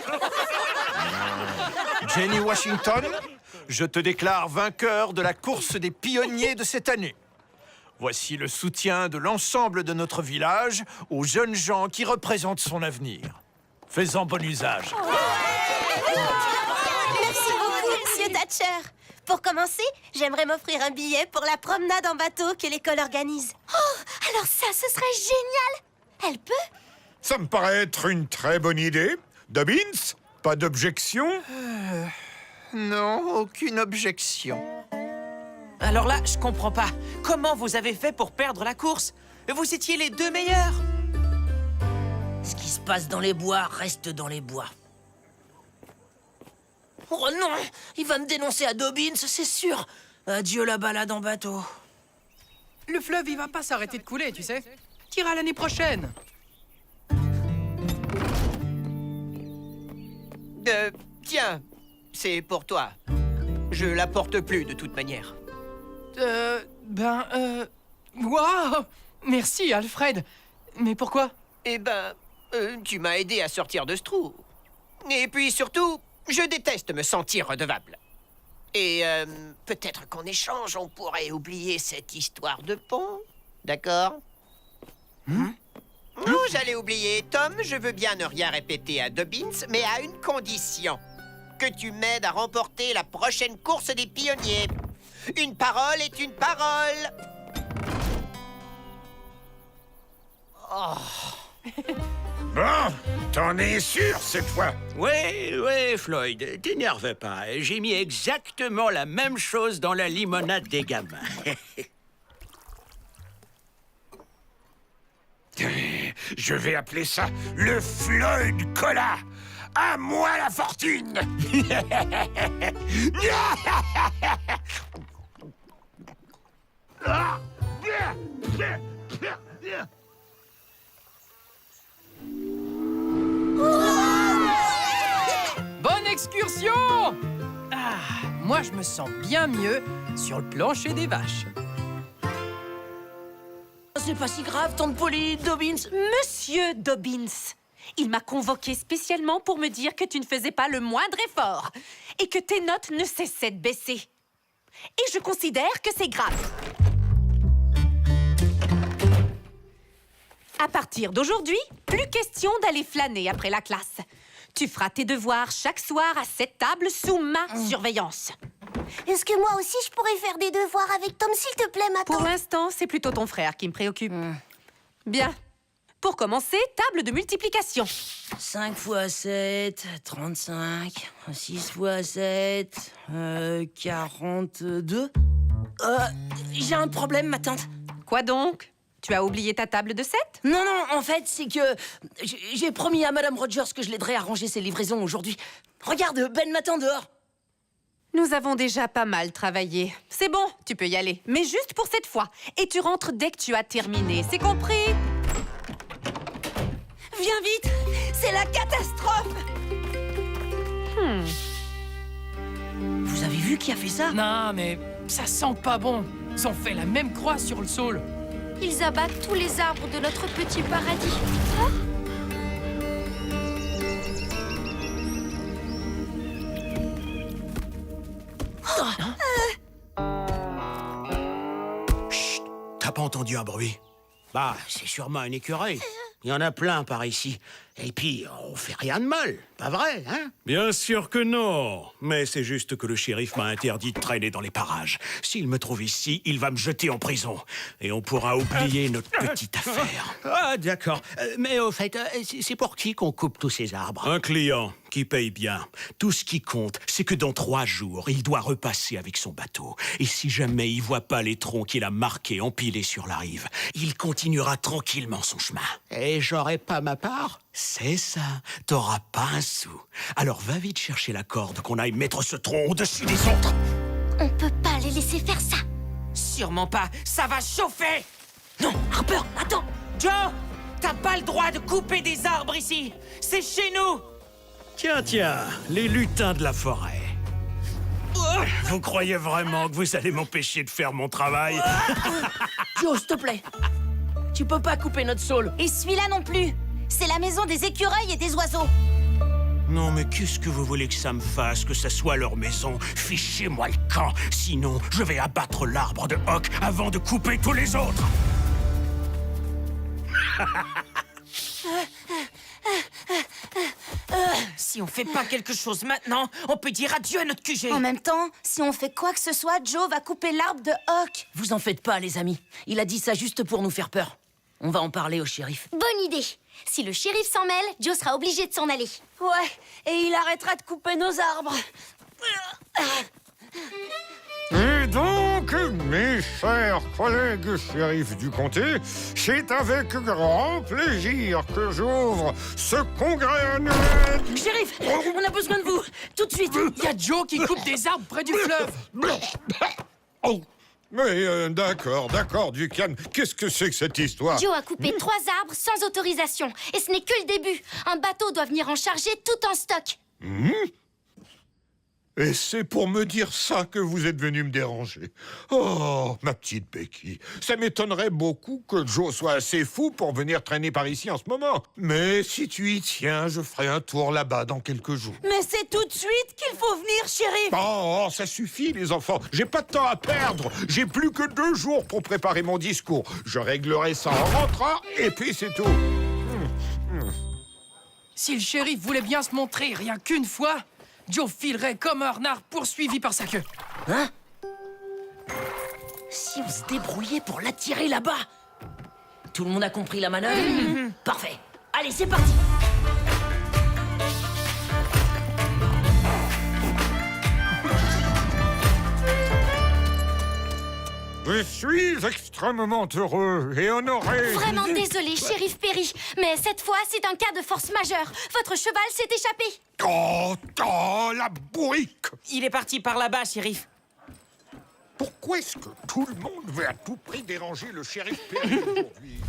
Jenny Washington, je te déclare vainqueur de la course des pionniers de cette année. Voici le soutien de l'ensemble de notre village aux jeunes gens qui représentent son avenir. Fais-en bon usage. Merci beaucoup, Monsieur Thatcher. Pour commencer, j'aimerais m'offrir un billet pour la promenade en bateau que l'école organise. Oh, alors ça, ce serait génial. Elle peut? Ça me paraît être une très bonne idée. Dobbins, pas d'objection? Non, aucune objection. Alors là, je comprends pas. Comment vous avez fait pour perdre la course? Vous étiez les deux meilleurs. Ce qui se passe dans les bois reste dans les bois. Oh non! Il va me dénoncer à Dobbins, c'est sûr. Adieu la balade en bateau. Le fleuve, il va pas s'arrêter de couler, tu sais. T'iras l'année prochaine. Tiens, c'est pour toi. Je la porte plus de toute manière. Waouh! Merci, Alfred. Mais pourquoi? Eh ben, tu m'as aidé à sortir de ce trou. Et puis surtout, je déteste me sentir redevable. Et peut-être qu'en échange, on pourrait oublier cette histoire de pont. D'accord? Non, j'allais oublier. Tom, je veux bien ne rien répéter à Dobbins, mais à une condition. Que tu m'aides à remporter la prochaine course des pionniers. Une parole est une parole. Bon, t'en es sûr cette fois? Oui, Floyd, t'énerve pas. J'ai mis exactement la même chose dans la limonade des gamins. Je vais appeler ça le Floyd Cola. À moi la fortune. Bonne excursion! Ah, moi, je me sens bien mieux sur le plancher des vaches. C'est pas si grave, tante Polly, Dobbins. Monsieur Dobbins, il m'a convoqué spécialement pour me dire que tu ne faisais pas le moindre effort et que tes notes ne cessaient de baisser. Et je considère que c'est grave. À partir d'aujourd'hui, plus question d'aller flâner après la classe. Tu feras tes devoirs chaque soir à cette table sous ma surveillance. Est-ce que moi aussi je pourrais faire des devoirs avec Tom, s'il te plaît, ma Pour tante? l'instant, c'est plutôt ton frère qui me préoccupe. Bien. Pour commencer, table de multiplication. 5 fois 7, 35. 6 fois 7, 42. J'ai un problème, ma tante. Quoi donc? Tu as oublié ta table de 7? Non, en fait, c'est que j'ai promis à Madame Rogers que je l'aiderais à ranger ses livraisons aujourd'hui. Regarde, Ben m'attend dehors. Nous avons déjà pas mal travaillé. C'est bon, tu peux y aller. Mais juste pour cette fois. Et tu rentres dès que tu as terminé. C'est compris? Viens vite, c'est la catastrophe. Vous avez vu qui a fait ça? Non, mais ça sent pas bon. Ils ont fait la même croix sur le saule. Ils abattent tous les arbres de notre petit paradis. Chut! T'as pas entendu un bruit? Bah, c'est sûrement un écureuil. Il y en a plein par ici. Et puis, on fait rien de mal, pas vrai, hein? Bien sûr que non. Mais c'est juste que le shérif m'a interdit de traîner dans les parages. S'il me trouve ici, il va me jeter en prison. Et on pourra oublier notre petite affaire. Ah, d'accord. Mais au fait, c'est pour qui qu'on coupe tous ces arbres? Un client qui paye bien. Tout ce qui compte, c'est que dans 3 jours, il doit repasser avec son bateau. Et si jamais il voit pas les troncs qu'il a marqués empilés sur la rive, il continuera tranquillement son chemin. Et j'aurai pas ma part? C'est ça. T'auras pas un sou. Alors va vite chercher la corde qu'on aille mettre ce tronc au-dessus des autres. On peut pas les laisser faire ça. Sûrement pas, ça va chauffer. Non, Harper, attends. Joe, t'as pas le droit de couper des arbres ici. C'est chez nous. Tiens, les lutins de la forêt. Vous croyez vraiment que vous allez m'empêcher de faire mon travail? Joe, s'il te plaît. Tu peux pas couper notre saule. Et celui-là non plus. C'est la maison des écureuils et des oiseaux. Non, mais qu'est-ce que vous voulez que ça me fasse, que ça soit leur maison? Fichez-moi le camp, sinon je vais abattre l'arbre de Hock avant de couper tous les autres. Si Si on fait pas quelque chose maintenant, on peut dire adieu à notre QG. En même temps, si on fait quoi que ce soit, Joe va couper l'arbre de Hawk. Vous en faites pas, les amis. Il a dit ça juste pour nous faire peur. On va en parler au shérif. Bonne idée. Si le shérif s'en mêle, Joe sera obligé de s'en aller. Ouais, et il arrêtera de couper nos arbres. Et donc, mes chers collègues shérifs du comté, c'est avec grand plaisir que j'ouvre ce congrès annuel. Shérif, on a besoin de vous, tout de suite. Il y a Joe qui coupe des arbres près du fleuve. Oh. Mais d'accord, Ducan. Qu'est-ce que c'est que cette histoire? Joe a coupé 3 arbres sans autorisation. Et ce n'est que le début. Un bateau doit venir en charger tout en stock. Et c'est pour me dire ça que vous êtes venu me déranger. Oh, ma petite Becky, ça m'étonnerait beaucoup que Joe soit assez fou pour venir traîner par ici en ce moment. Mais si tu y tiens, je ferai un tour là-bas dans quelques jours. Mais c'est tout de suite qu'il faut venir, shérif. Oh, ça suffit, les enfants. J'ai pas de temps à perdre. J'ai plus que 2 jours pour préparer mon discours. Je réglerai ça en rentrant, et puis c'est tout. Si le shérif voulait bien se montrer rien qu'une fois, Joe filerait comme un renard poursuivi par sa queue. Hein? Si on se débrouillait pour l'attirer là-bas? Tout le monde a compris la manœuvre? Parfait. Allez, c'est parti. Je suis extrêmement heureux et honoré. Vraiment désolé, shérif Perry. Mais cette fois, c'est un cas de force majeure. Votre cheval s'est échappé. Oh, la bourrique! Il est parti par là-bas, shérif. Pourquoi est-ce que tout le monde veut à tout prix déranger le shérif Perry aujourd'hui?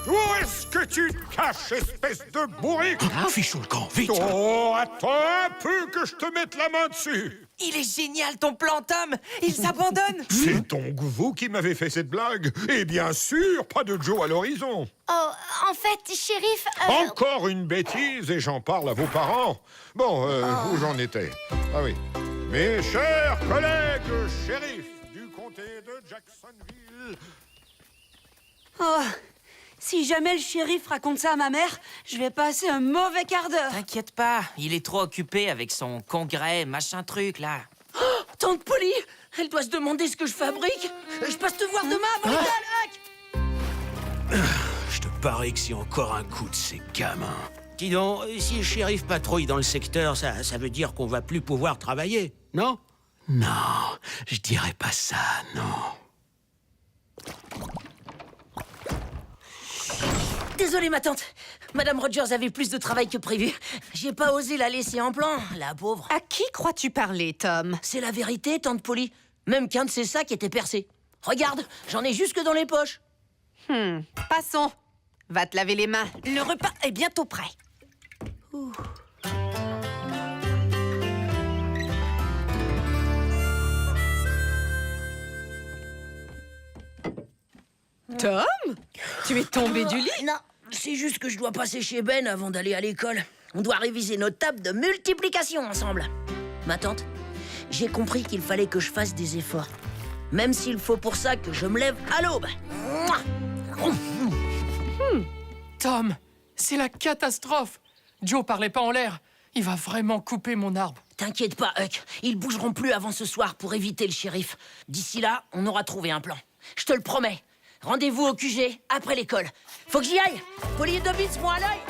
Où est-ce que tu te caches, espèce de bourrique? Fichons le camp, vite! Oh, attends un peu que je te mette la main dessus! Il est génial, ton plan, Tom. Il s'abandonne. C'est donc vous qui m'avez fait cette blague? Et bien sûr, pas de Joe à l'horizon. Oh, en fait, shérif... Encore une bêtise et j'en parle à vos parents. Bon, où j'en étais? Ah oui. Mes chers collègues shérifs du comté de Jacksonville... Oh, si jamais le shérif raconte ça à ma mère, je vais passer un mauvais quart d'heure. T'inquiète pas, il est trop occupé avec son congrès, machin truc, là. Oh, tante Polly, elle doit se demander ce que je fabrique. Je passe te voir demain, mon Je te parie que c'est encore un coup de ces gamins. Dis donc, si le shérif patrouille dans le secteur, ça veut dire qu'on va plus pouvoir travailler, non? Non, je dirais pas ça, non. Désolée, ma tante. Madame Rogers avait plus de travail que prévu. J'ai pas osé la laisser en plan, la pauvre. À qui crois-tu parler, Tom? C'est la vérité, tante Polly. Même qu'un de ses sacs était percé. Regarde, j'en ai jusque dans les poches. Passons. Va te laver les mains. Le repas est bientôt prêt. Ouh. Tom? Tu es tombé du lit? Non, c'est juste que je dois passer chez Ben avant d'aller à l'école. On doit réviser nos tables de multiplication ensemble. Ma tante, j'ai compris qu'il fallait que je fasse des efforts. Même s'il faut pour ça que je me lève à l'aube. Tom, c'est la catastrophe. Joe parlait pas en l'air. Il va vraiment couper mon arbre. T'inquiète pas, Huck. Ils bougeront plus avant ce soir pour éviter le shérif. D'ici là, on aura trouvé un plan. Je te le promets. Rendez-vous au QG, après l'école. Faut que j'y aille. Polly et Dobbins, moi à l'œil.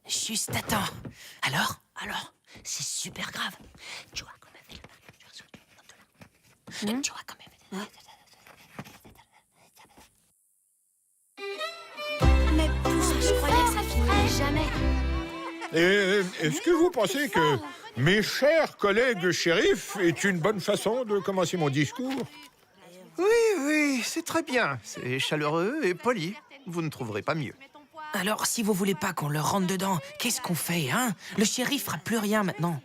Juste attends. Alors, c'est super grave. Tu vois quand même fait le... Tu vois quand même... Mais je croyais que ça finirait jamais. Et est-ce que vous pensez que mes chers collègues shérifs est une bonne façon de commencer mon discours? Oui, c'est très bien. C'est chaleureux et poli. Vous ne trouverez pas mieux. Alors, si vous voulez pas qu'on leur rentre dedans, qu'est-ce qu'on fait, hein? Le shérif fera plus rien maintenant.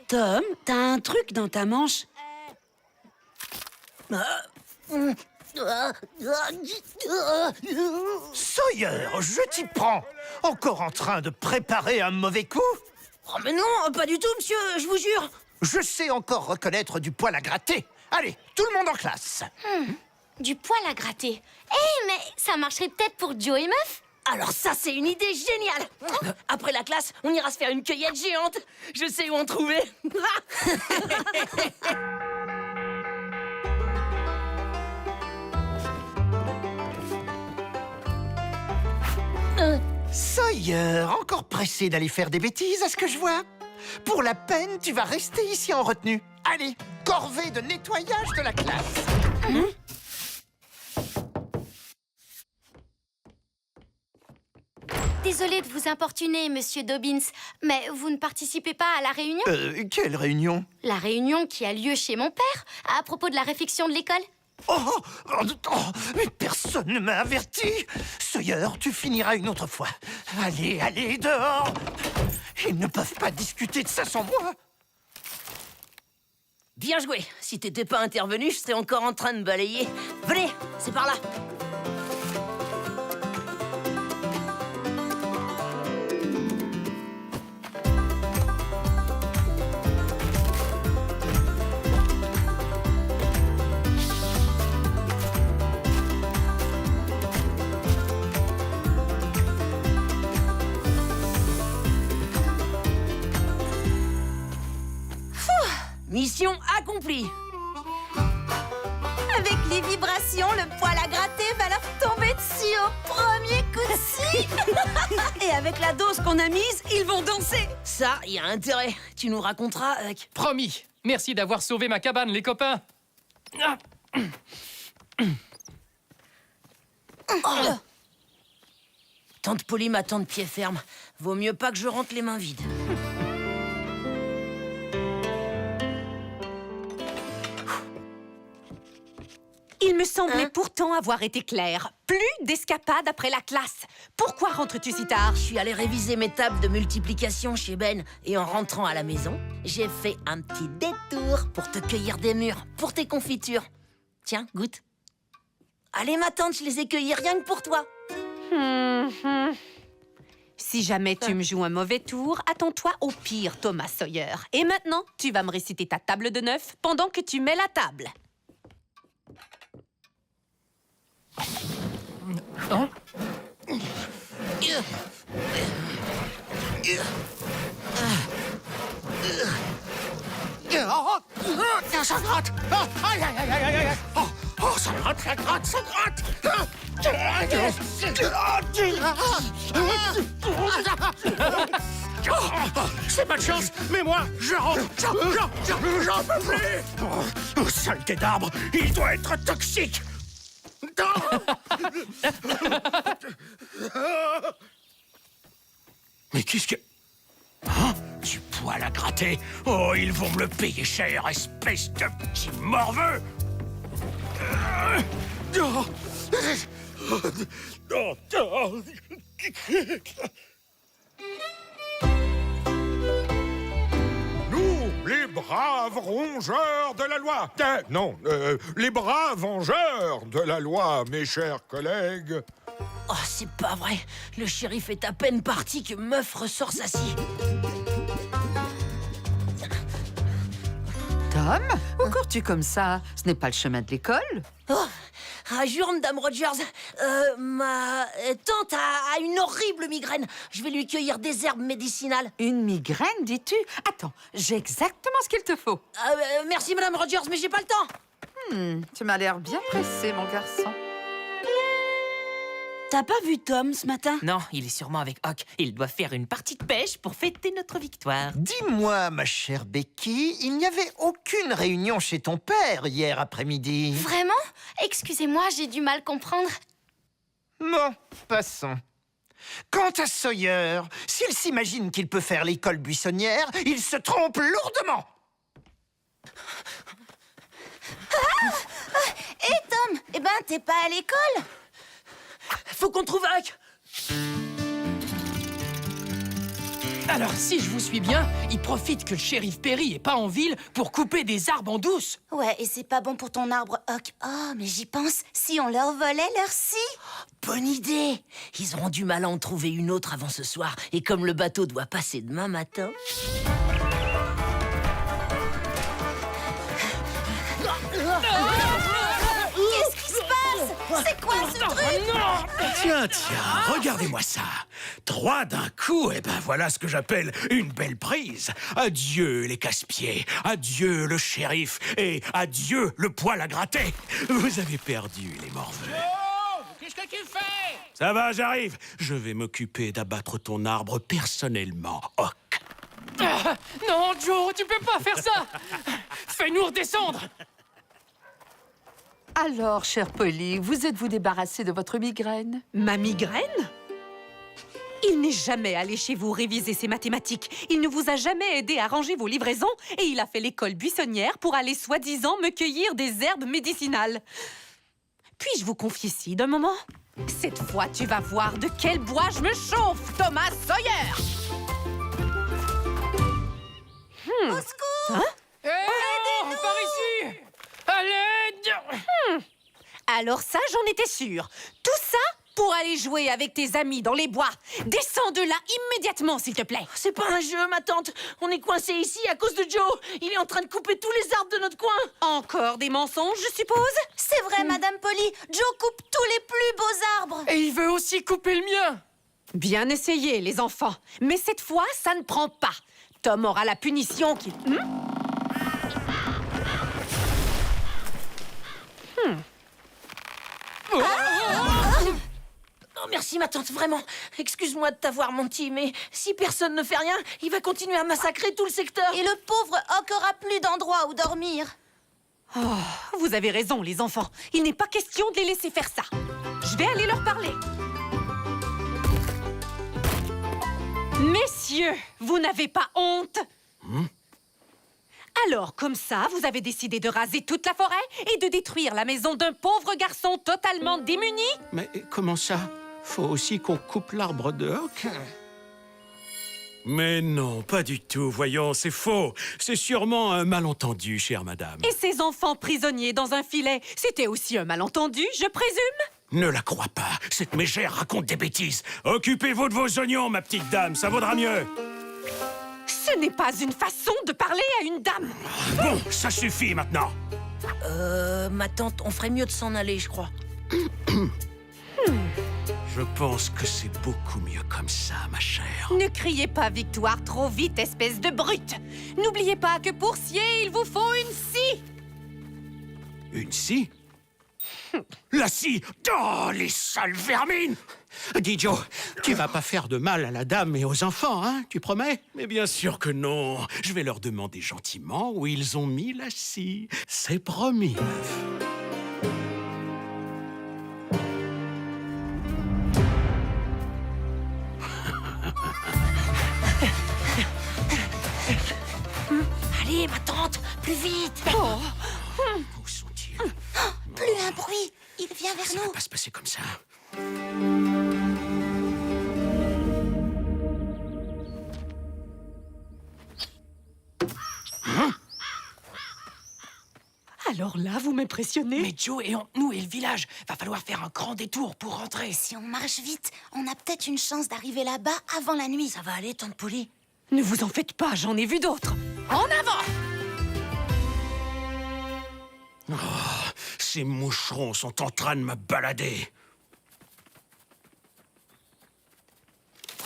Tom, t'as un truc dans ta manche? Sawyer, je t'y prends. Encore en train de préparer un mauvais coup? Oh, mais non, pas du tout, monsieur, je vous jure. Je sais encore reconnaître du poil à gratter. Allez, tout le monde en classe. Du poil à gratter. Eh, mais ça marcherait peut-être pour Joe et Meuf? Alors ça, c'est une idée géniale. Après la classe, on ira se faire une cueillette géante. Je sais où en trouver. Sawyer, encore pressé d'aller faire des bêtises, à ce que je vois. Pour la peine, tu vas rester ici en retenue. Allez, corvée de nettoyage de la classe. Désolée de vous importuner, monsieur Dobbins, mais vous ne participez pas à la réunion? Quelle réunion? La réunion qui a lieu chez mon père, à propos de la réfection de l'école. Mais personne ne m'a averti. Sawyer, tu finiras une autre fois. Allez, allez, dehors. Ils ne peuvent pas discuter de ça sans moi. Bien joué. Si t'étais pas intervenu, je serais encore en train de balayer. Venez, c'est par là. Mission accomplie. Avec les vibrations, le poil à gratter va leur tomber dessus au premier coup de scie. Et avec la dose qu'on a mise, ils vont danser. Ça, y a intérêt. Tu nous raconteras, Huck. Promis. Merci d'avoir sauvé ma cabane, les copains. Ah. Tante Polly m'attend de pied ferme. Vaut mieux pas que je rentre les mains vides. Il me semblait pourtant avoir été clair. Plus d'escapades après la classe. Pourquoi rentres-tu si tard? Je suis allé réviser mes tables de multiplication chez Ben. Et en rentrant à la maison, j'ai fait un petit détour pour te cueillir des mûres, pour tes confitures. Tiens, goûte. Allez, ma tante, je les ai cueillis rien que pour toi. Si jamais tu me joues un mauvais tour, attends-toi au pire, Thomas Sawyer. Et maintenant, tu vas me réciter ta table de 9 pendant que tu mets la table. Hein? Ça gratte! Aïe, aïe, aïe, aïe, aïe! Oh, ça gratte, ça gratte, ça gratte! C'est pas de chance, mais moi, je rentre! J'en peux plus! Oh, saleté d'arbre, il doit être toxique! Mais qu'est-ce que... Hein? Du poil à gratter? Oh, ils vont me le payer cher, espèce de petit morveux! Nous, les braves rongeurs de la loi. Les braves vengeurs de la loi, mes chers collègues. Oh, c'est pas vrai. Le shérif est à peine parti que Meuf ressort sa scie. Tom, où cours-tu comme ça? Ce n'est pas le chemin de l'école? Oh, jure, Madame Rogers, ma tante a une horrible migraine. Je vais lui cueillir des herbes médicinales. Une migraine, dis-tu? Attends, j'ai exactement ce qu'il te faut. Merci, Madame Rogers, mais j'ai pas le temps. Tu m'as l'air bien pressé, mon garçon. T'as pas vu Tom ce matin? Non, il est sûrement avec Huck. Il doit faire une partie de pêche pour fêter notre victoire. Dis-moi, ma chère Becky, il n'y avait aucune réunion chez ton père hier après-midi. Vraiment? Excusez-moi, j'ai du mal comprendre. Bon, passons. Quant à Sawyer, s'il s'imagine qu'il peut faire l'école buissonnière, il se trompe lourdement. Et Tom, eh ben, t'es pas à l'école? Faut qu'on trouve Huck. Alors, si je vous suis bien, ils profitent que le shérif Perry est pas en ville pour couper des arbres en douce. Ouais, et c'est pas bon pour ton arbre, Huck. Oh, mais j'y pense, si on leur volait leur scie. Bonne idée! Ils auront du mal à en trouver une autre avant ce soir. Et comme le bateau doit passer demain matin... Qu'est-ce qui se passe? C'est quoi ce truc? Tiens, regardez-moi ça. 3 d'un coup, et ben voilà ce que j'appelle une belle prise. Adieu les casse-pieds, adieu le shérif, et adieu le poil à gratter. Vous avez perdu les morveux. Qu'est-ce que tu fais? Ça va, j'arrive. Je vais m'occuper d'abattre ton arbre personnellement, Huck. Non, Joe, tu peux pas faire ça. Fais-nous redescendre. Alors, chère Polly, vous êtes-vous débarrassée de votre migraine? Ma migraine? Il n'est jamais allé chez vous réviser ses mathématiques. Il ne vous a jamais aidé à ranger vos livraisons et il a fait l'école buissonnière pour aller soi-disant me cueillir des herbes médicinales. Puis-je vous confier ci d'un moment? Cette fois, tu vas voir de quel bois je me chauffe, Thomas Sawyer! Au secours! Hein? Aidez-nous! Par ici! À l'aide! Alors ça, j'en étais sûre. Tout ça pour aller jouer avec tes amis dans les bois. Descends de là immédiatement, s'il te plaît. C'est pas un jeu, ma tante. On est coincés ici à cause de Joe. Il est en train de couper tous les arbres de notre coin. Encore des mensonges, je suppose? C'est vrai, Madame Polly. Joe coupe tous les plus beaux arbres. Et il veut aussi couper le mien. Bien essayé, les enfants. Mais cette fois, ça ne prend pas. Tom aura la punition qu'il... Oh, merci, ma tante, vraiment. Excuse-moi de t'avoir menti, mais si personne ne fait rien, il va continuer à massacrer tout le secteur. Et le pauvre Huck aura plus d'endroit où dormir. Oh, vous avez raison, les enfants. Il n'est pas question de les laisser faire ça. Je vais aller leur parler. Messieurs, vous n'avez pas honte? Alors, comme ça, vous avez décidé de raser toute la forêt et de détruire la maison d'un pauvre garçon totalement démuni? Mais comment ça? Faut aussi qu'on coupe l'arbre de Huck? Mais non, pas du tout. Voyons, c'est faux. C'est sûrement un malentendu, chère madame. Et ces enfants prisonniers dans un filet, c'était aussi un malentendu, je présume? Ne la crois pas. Cette mégère raconte des bêtises. Occupez-vous de vos oignons, ma petite dame. Ça vaudra mieux. Ce n'est pas une façon de parler à une dame. Bon, ça suffit maintenant. Ma tante, on ferait mieux de s'en aller, je crois. Je pense que c'est beaucoup mieux comme ça, ma chère. Ne criez pas victoire trop vite, espèce de brute. N'oubliez pas que pour scier, il vous faut une scie. Une scie? La scie? Oh, les sales vermines! Dis, Joe, tu vas pas faire de mal à la dame et aux enfants, hein? Tu promets? Mais bien sûr que non. Je vais leur demander gentiment où ils ont mis la scie. C'est promis, meuf. Allez, ma tante, plus vite! Où sont-ils? Plus un bruit. Il vient vers Ça nous. va pas se passer comme ça. Alors là, vous m'impressionnez. Mais Joe et nous et le village, va falloir faire un grand détour pour rentrer. Si on marche vite, on a peut-être une chance d'arriver là-bas avant la nuit. Ça va aller, tante Polly? Ne vous en faites pas, j'en ai vu d'autres. En avant! Ces moucherons sont en train de me balader.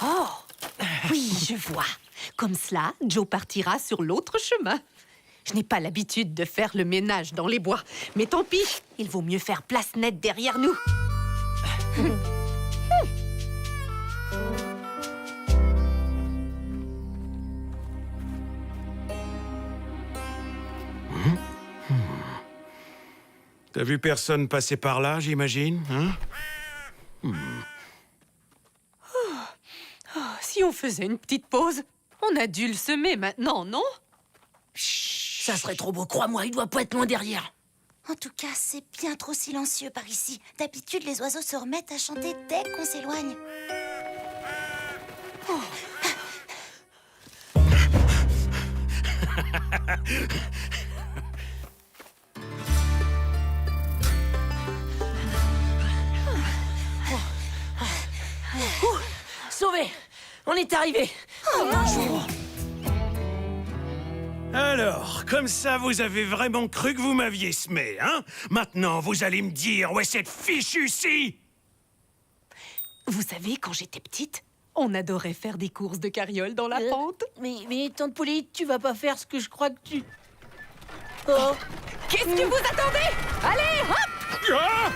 Oh! Oui, je vois. Comme cela, Joe partira sur l'autre chemin. Je n'ai pas l'habitude de faire le ménage dans les bois. Mais tant pis, il vaut mieux faire place nette derrière nous. T'as vu personne passer par là, j'imagine, hein? Si on faisait une petite pause, on a dû le semer maintenant, non? Ça serait trop beau, crois-moi, il doit pas être loin derrière. En tout cas, c'est bien trop silencieux par ici. D'habitude, les oiseaux se remettent à chanter dès qu'on s'éloigne. Sauvé! On est arrivé! Alors, comme ça, vous avez vraiment cru que vous m'aviez semé, hein? Maintenant, vous allez me dire où est cette fichue scie? Vous savez, quand j'étais petite, on adorait faire des courses de carriole dans la pente. Mais Tante Polly, tu vas pas faire ce que je crois que tu... Oh! Qu'est-ce que vous attendez? Allez, hop! Ah!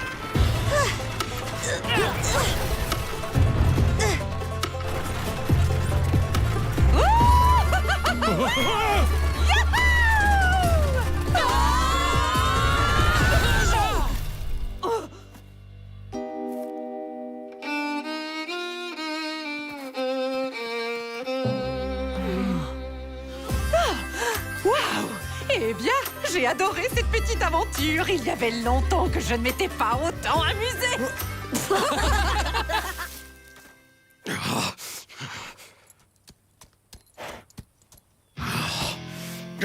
Waouh! Eh bien, j'ai adoré cette petite aventure. Il y avait longtemps que je ne m'étais pas autant amusée.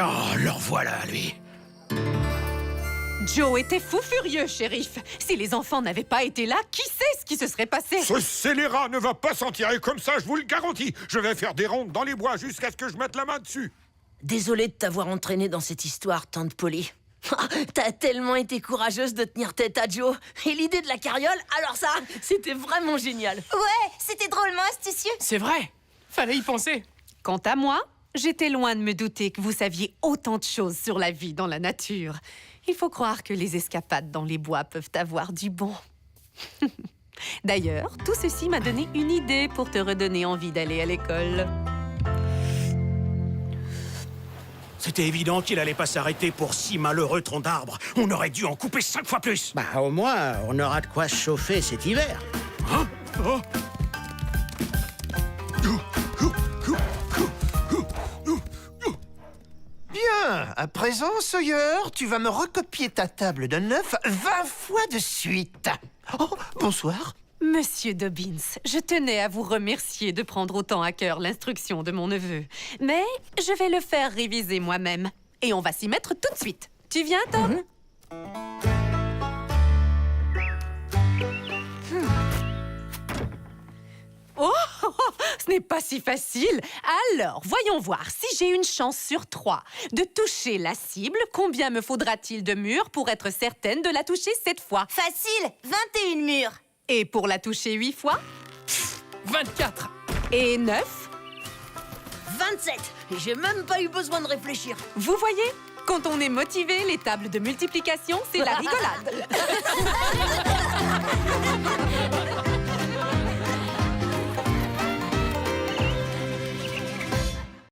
Oh, le revoilà, lui. Joe était fou furieux, shérif. Si les enfants n'avaient pas été là, qui sait ce qui se serait passé? Ce scélérat ne va pas s'en tirer comme ça, je vous le garantis. Je vais faire des rondes dans les bois jusqu'à ce que je mette la main dessus. Désolé de t'avoir entraîné dans cette histoire, Tante Polly. T'as tellement été courageuse de tenir tête à Joe. Et l'idée de la carriole, alors ça, c'était vraiment génial. Ouais, c'était drôlement astucieux. C'est vrai. Fallait y penser. Quant à moi, j'étais loin de me douter que vous saviez autant de choses sur la vie dans la nature. Il faut croire que les escapades dans les bois peuvent avoir du bon. D'ailleurs, tout ceci m'a donné une idée pour te redonner envie d'aller à l'école. C'était évident qu'il allait pas s'arrêter pour 6 malheureux troncs d'arbres. On aurait dû en couper 5 fois plus. Bah, au moins, on aura de quoi se chauffer cet hiver. Hein? Oh. Bien, à présent, Sawyer, tu vas me recopier ta table de 9 20 fois de suite. Oh, bonsoir. Monsieur Dobbins, je tenais à vous remercier de prendre autant à cœur l'instruction de mon neveu. Mais je vais le faire réviser moi-même. Et on va s'y mettre tout de suite. Tu viens, Tom? Oh, ce n'est pas si facile. Alors, voyons voir. Si j'ai une chance sur 3 de toucher la cible, combien me faudra-t-il de murs pour être certaine de la toucher 7 fois? Facile, 21 murs. Et pour la toucher 8 fois? 24. Et 9? 27. Et j'ai même pas eu besoin de réfléchir. Vous voyez? Quand on est motivé, les tables de multiplication, c'est la rigolade.